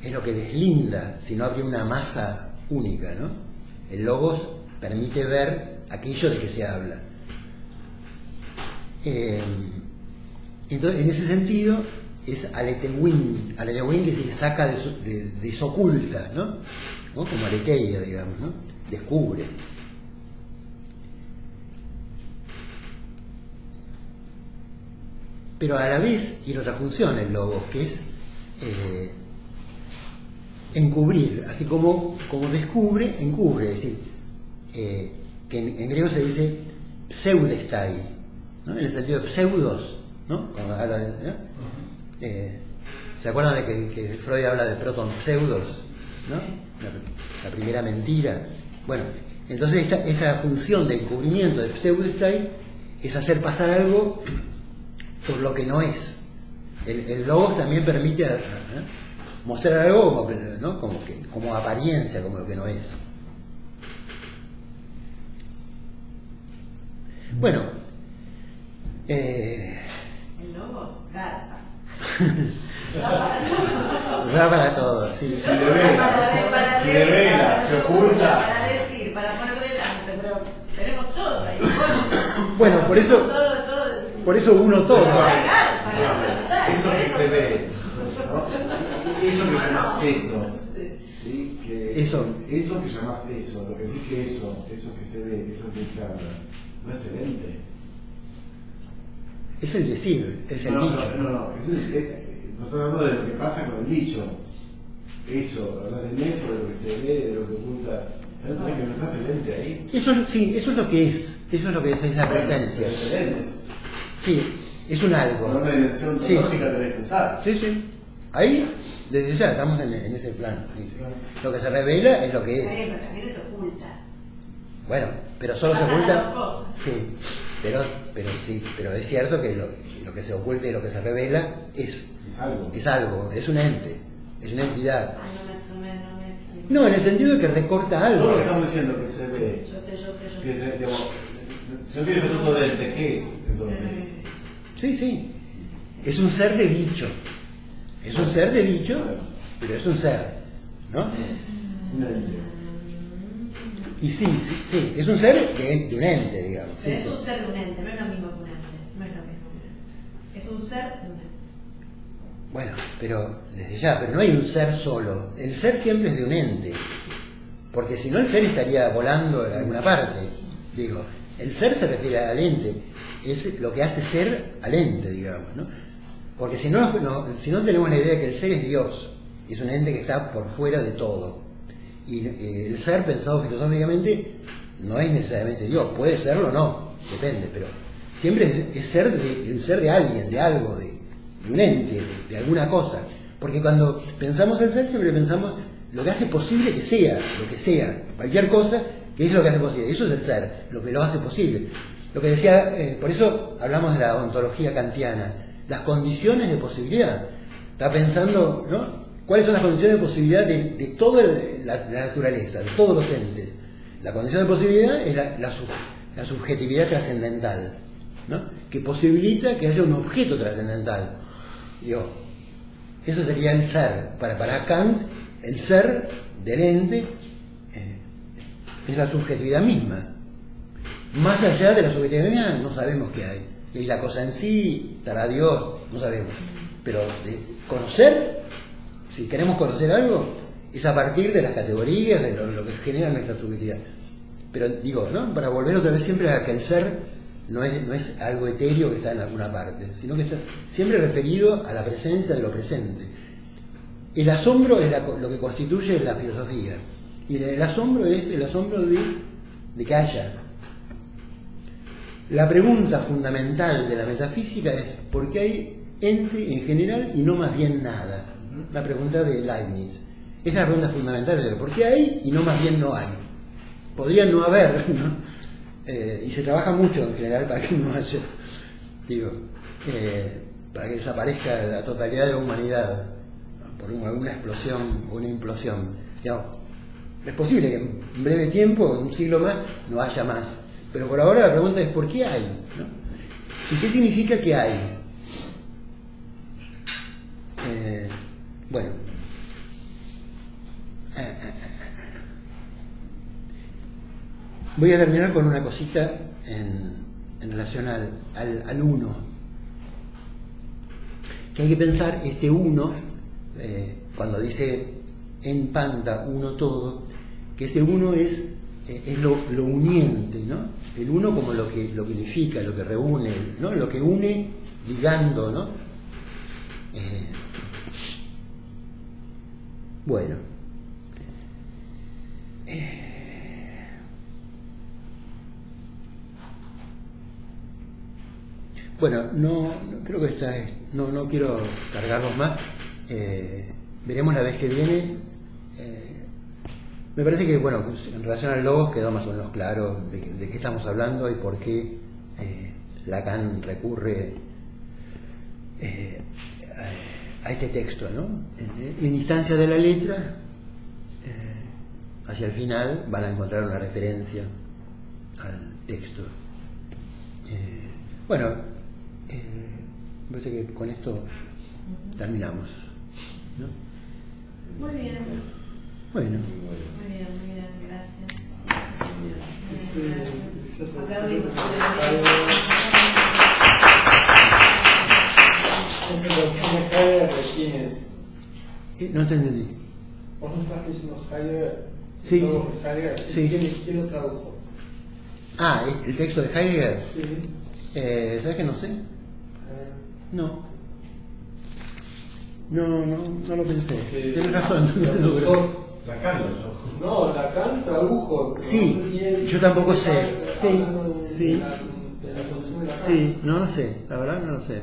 Es lo que deslinda, si no habría una masa única, ¿no? El logos permite ver aquello de que se habla. Entonces, en ese sentido, es aletewin, que se saca, desoculta, ¿no? Como aletheia, digamos, ¿no? Descubre. Pero a la vez tiene otra función el logos, que es encubrir, así como descubre, encubre, es decir, que en griego se dice pseudestai, ¿no? En el sentido de pseudos, ¿no? Cuando habla de, ¿se acuerdan de que Freud habla de proton pseudos, ¿no? La primera mentira. Bueno, entonces esa función de encubrimiento de pseudestai es hacer pasar algo por lo que no es. El logos también permite mostrar algo, ¿no? como apariencia, como lo que no es. Bueno, El logos gasta. va para todos, sí. Se revela, se oculta. Para decir, para poner delante, pero tenemos todo ahí. Bueno, por eso uno todo. Eso que se ve, ¿no? Eso que llamas eso, ¿sí? Eso que llamas eso, lo que decís que eso que se ve, eso que se habla, no es el ente. Es el decir, es el dicho. No estás hablando de lo que pasa con el dicho. Eso, hablar en eso, de lo que se ve, de lo que oculta. ¿Sabes que no estás el ente ahí? Eso es lo que es. Eso es lo que es la presencia. Es el ente. Sí, es un algo. Con una dimensión Sí. lógica debes pensar. Sí. Ahí, desde ya, estamos en ese plano. Sí. Lo que se revela es lo que es. Pero también se oculta. Bueno, pero solo se Pasan oculta. las dos cosas. Sí, pero es cierto que lo que se oculta y lo que se revela es algo, es un ente, es una entidad. Ay, No, en el sentido de que recorta algo. Todo lo que estamos diciendo que se ve, Yo sé. que se, digamos, si no tiene fruto de ¿qué es entonces? Sí. Es un ser de bicho. Es un ser de bicho, pero es un ser, ¿no? Y sí, es un ser de un ente, digamos. Pero es un ser de un ente, no es lo mismo que un ente. No es lo mismo que un ente. Es un ser de un ente. Bueno, pero desde ya, pero no hay un ser solo. El ser siempre es de un ente. Porque si no, el ser estaría volando en alguna parte. Digo, el ser se refiere al ente. Es lo que hace ser al ente, digamos, ¿no? Porque si no tenemos la idea de que el ser es Dios. Es un ente que está por fuera de todo. Y el ser, pensado filosóficamente, no es necesariamente Dios. Puede serlo o no, depende, pero siempre es el ser de alguien, de algo, de un ente, de alguna cosa. Porque cuando pensamos el ser, siempre pensamos lo que hace posible que sea, lo que sea, cualquier cosa, que es lo que hace posible. Eso es el ser, lo que lo hace posible. Lo que decía, por eso hablamos de la ontología kantiana, las condiciones de posibilidad. Está pensando, ¿no? ¿Cuáles son las condiciones de posibilidad de toda la naturaleza, de todos los entes? La condición de posibilidad es la subjetividad trascendental, ¿no? Que posibilita que haya un objeto trascendental. Digo, eso sería el ser. Para Kant, el ser del ente es la subjetividad misma. Más allá de la subjetividad misma no sabemos qué hay. Y la cosa en sí, estará Dios, no sabemos. Pero de conocer, si queremos conocer algo, es a partir de las categorías, de lo que genera nuestra subjetividad. Pero digo, ¿no? Para volver otra vez siempre a que el ser no es algo etéreo que está en alguna parte, sino que está siempre referido a la presencia de lo presente. El asombro es lo que constituye la filosofía. Y el asombro es el asombro de que haya. La pregunta fundamental de la metafísica es ¿por qué hay ente en general y no más bien nada? La pregunta de Leibniz. Es la pregunta fundamental de ¿por qué hay y no más bien no hay? Podría no haber, ¿no? Y se trabaja mucho en general para que no haya, para que desaparezca la totalidad de la humanidad por alguna explosión o una implosión. Digamos, es posible que en breve tiempo, en un siglo más, no haya más. Pero por ahora la pregunta es ¿por qué hay? ¿No? ¿Y qué significa que hay? Bueno. Voy a terminar con una cosita en relación al uno. Que hay que pensar este uno, cuando dice en Panta uno todo, que ese uno es lo uniente, ¿no? El uno como lo que unifica, lo que reúne, ¿no? Lo que une ligando, ¿no? Bueno. Bueno, no creo que no quiero cargarlos más. Veremos la vez que viene. Me parece que, bueno, pues, en relación al logos quedó más o menos claro de qué estamos hablando y por qué Lacan recurre a este texto, ¿no? En instancia de la letra, hacia el final van a encontrar una referencia al texto. Bueno, me parece que con esto terminamos, ¿no? Muy bien. Bueno. Muy bien, gracias. Aplaudimos. ¿Ese doctrina Heidegger de quién es? No te entendí. ¿Vos no estás diciendo Heidegger? Sí. ¿Todo Heidegger? Sí. ¿Quién lo tradujo? Ah, el texto de Heidegger. Sí. ¿Sabes que no sé? No lo pensé. Tienes razón, no se logró. Lacan No, Lacan tradujo. Sí, no sé si es, yo tampoco sé. Sí, de la sí. función de Lacan. Sí, no lo sé, la verdad no lo sé.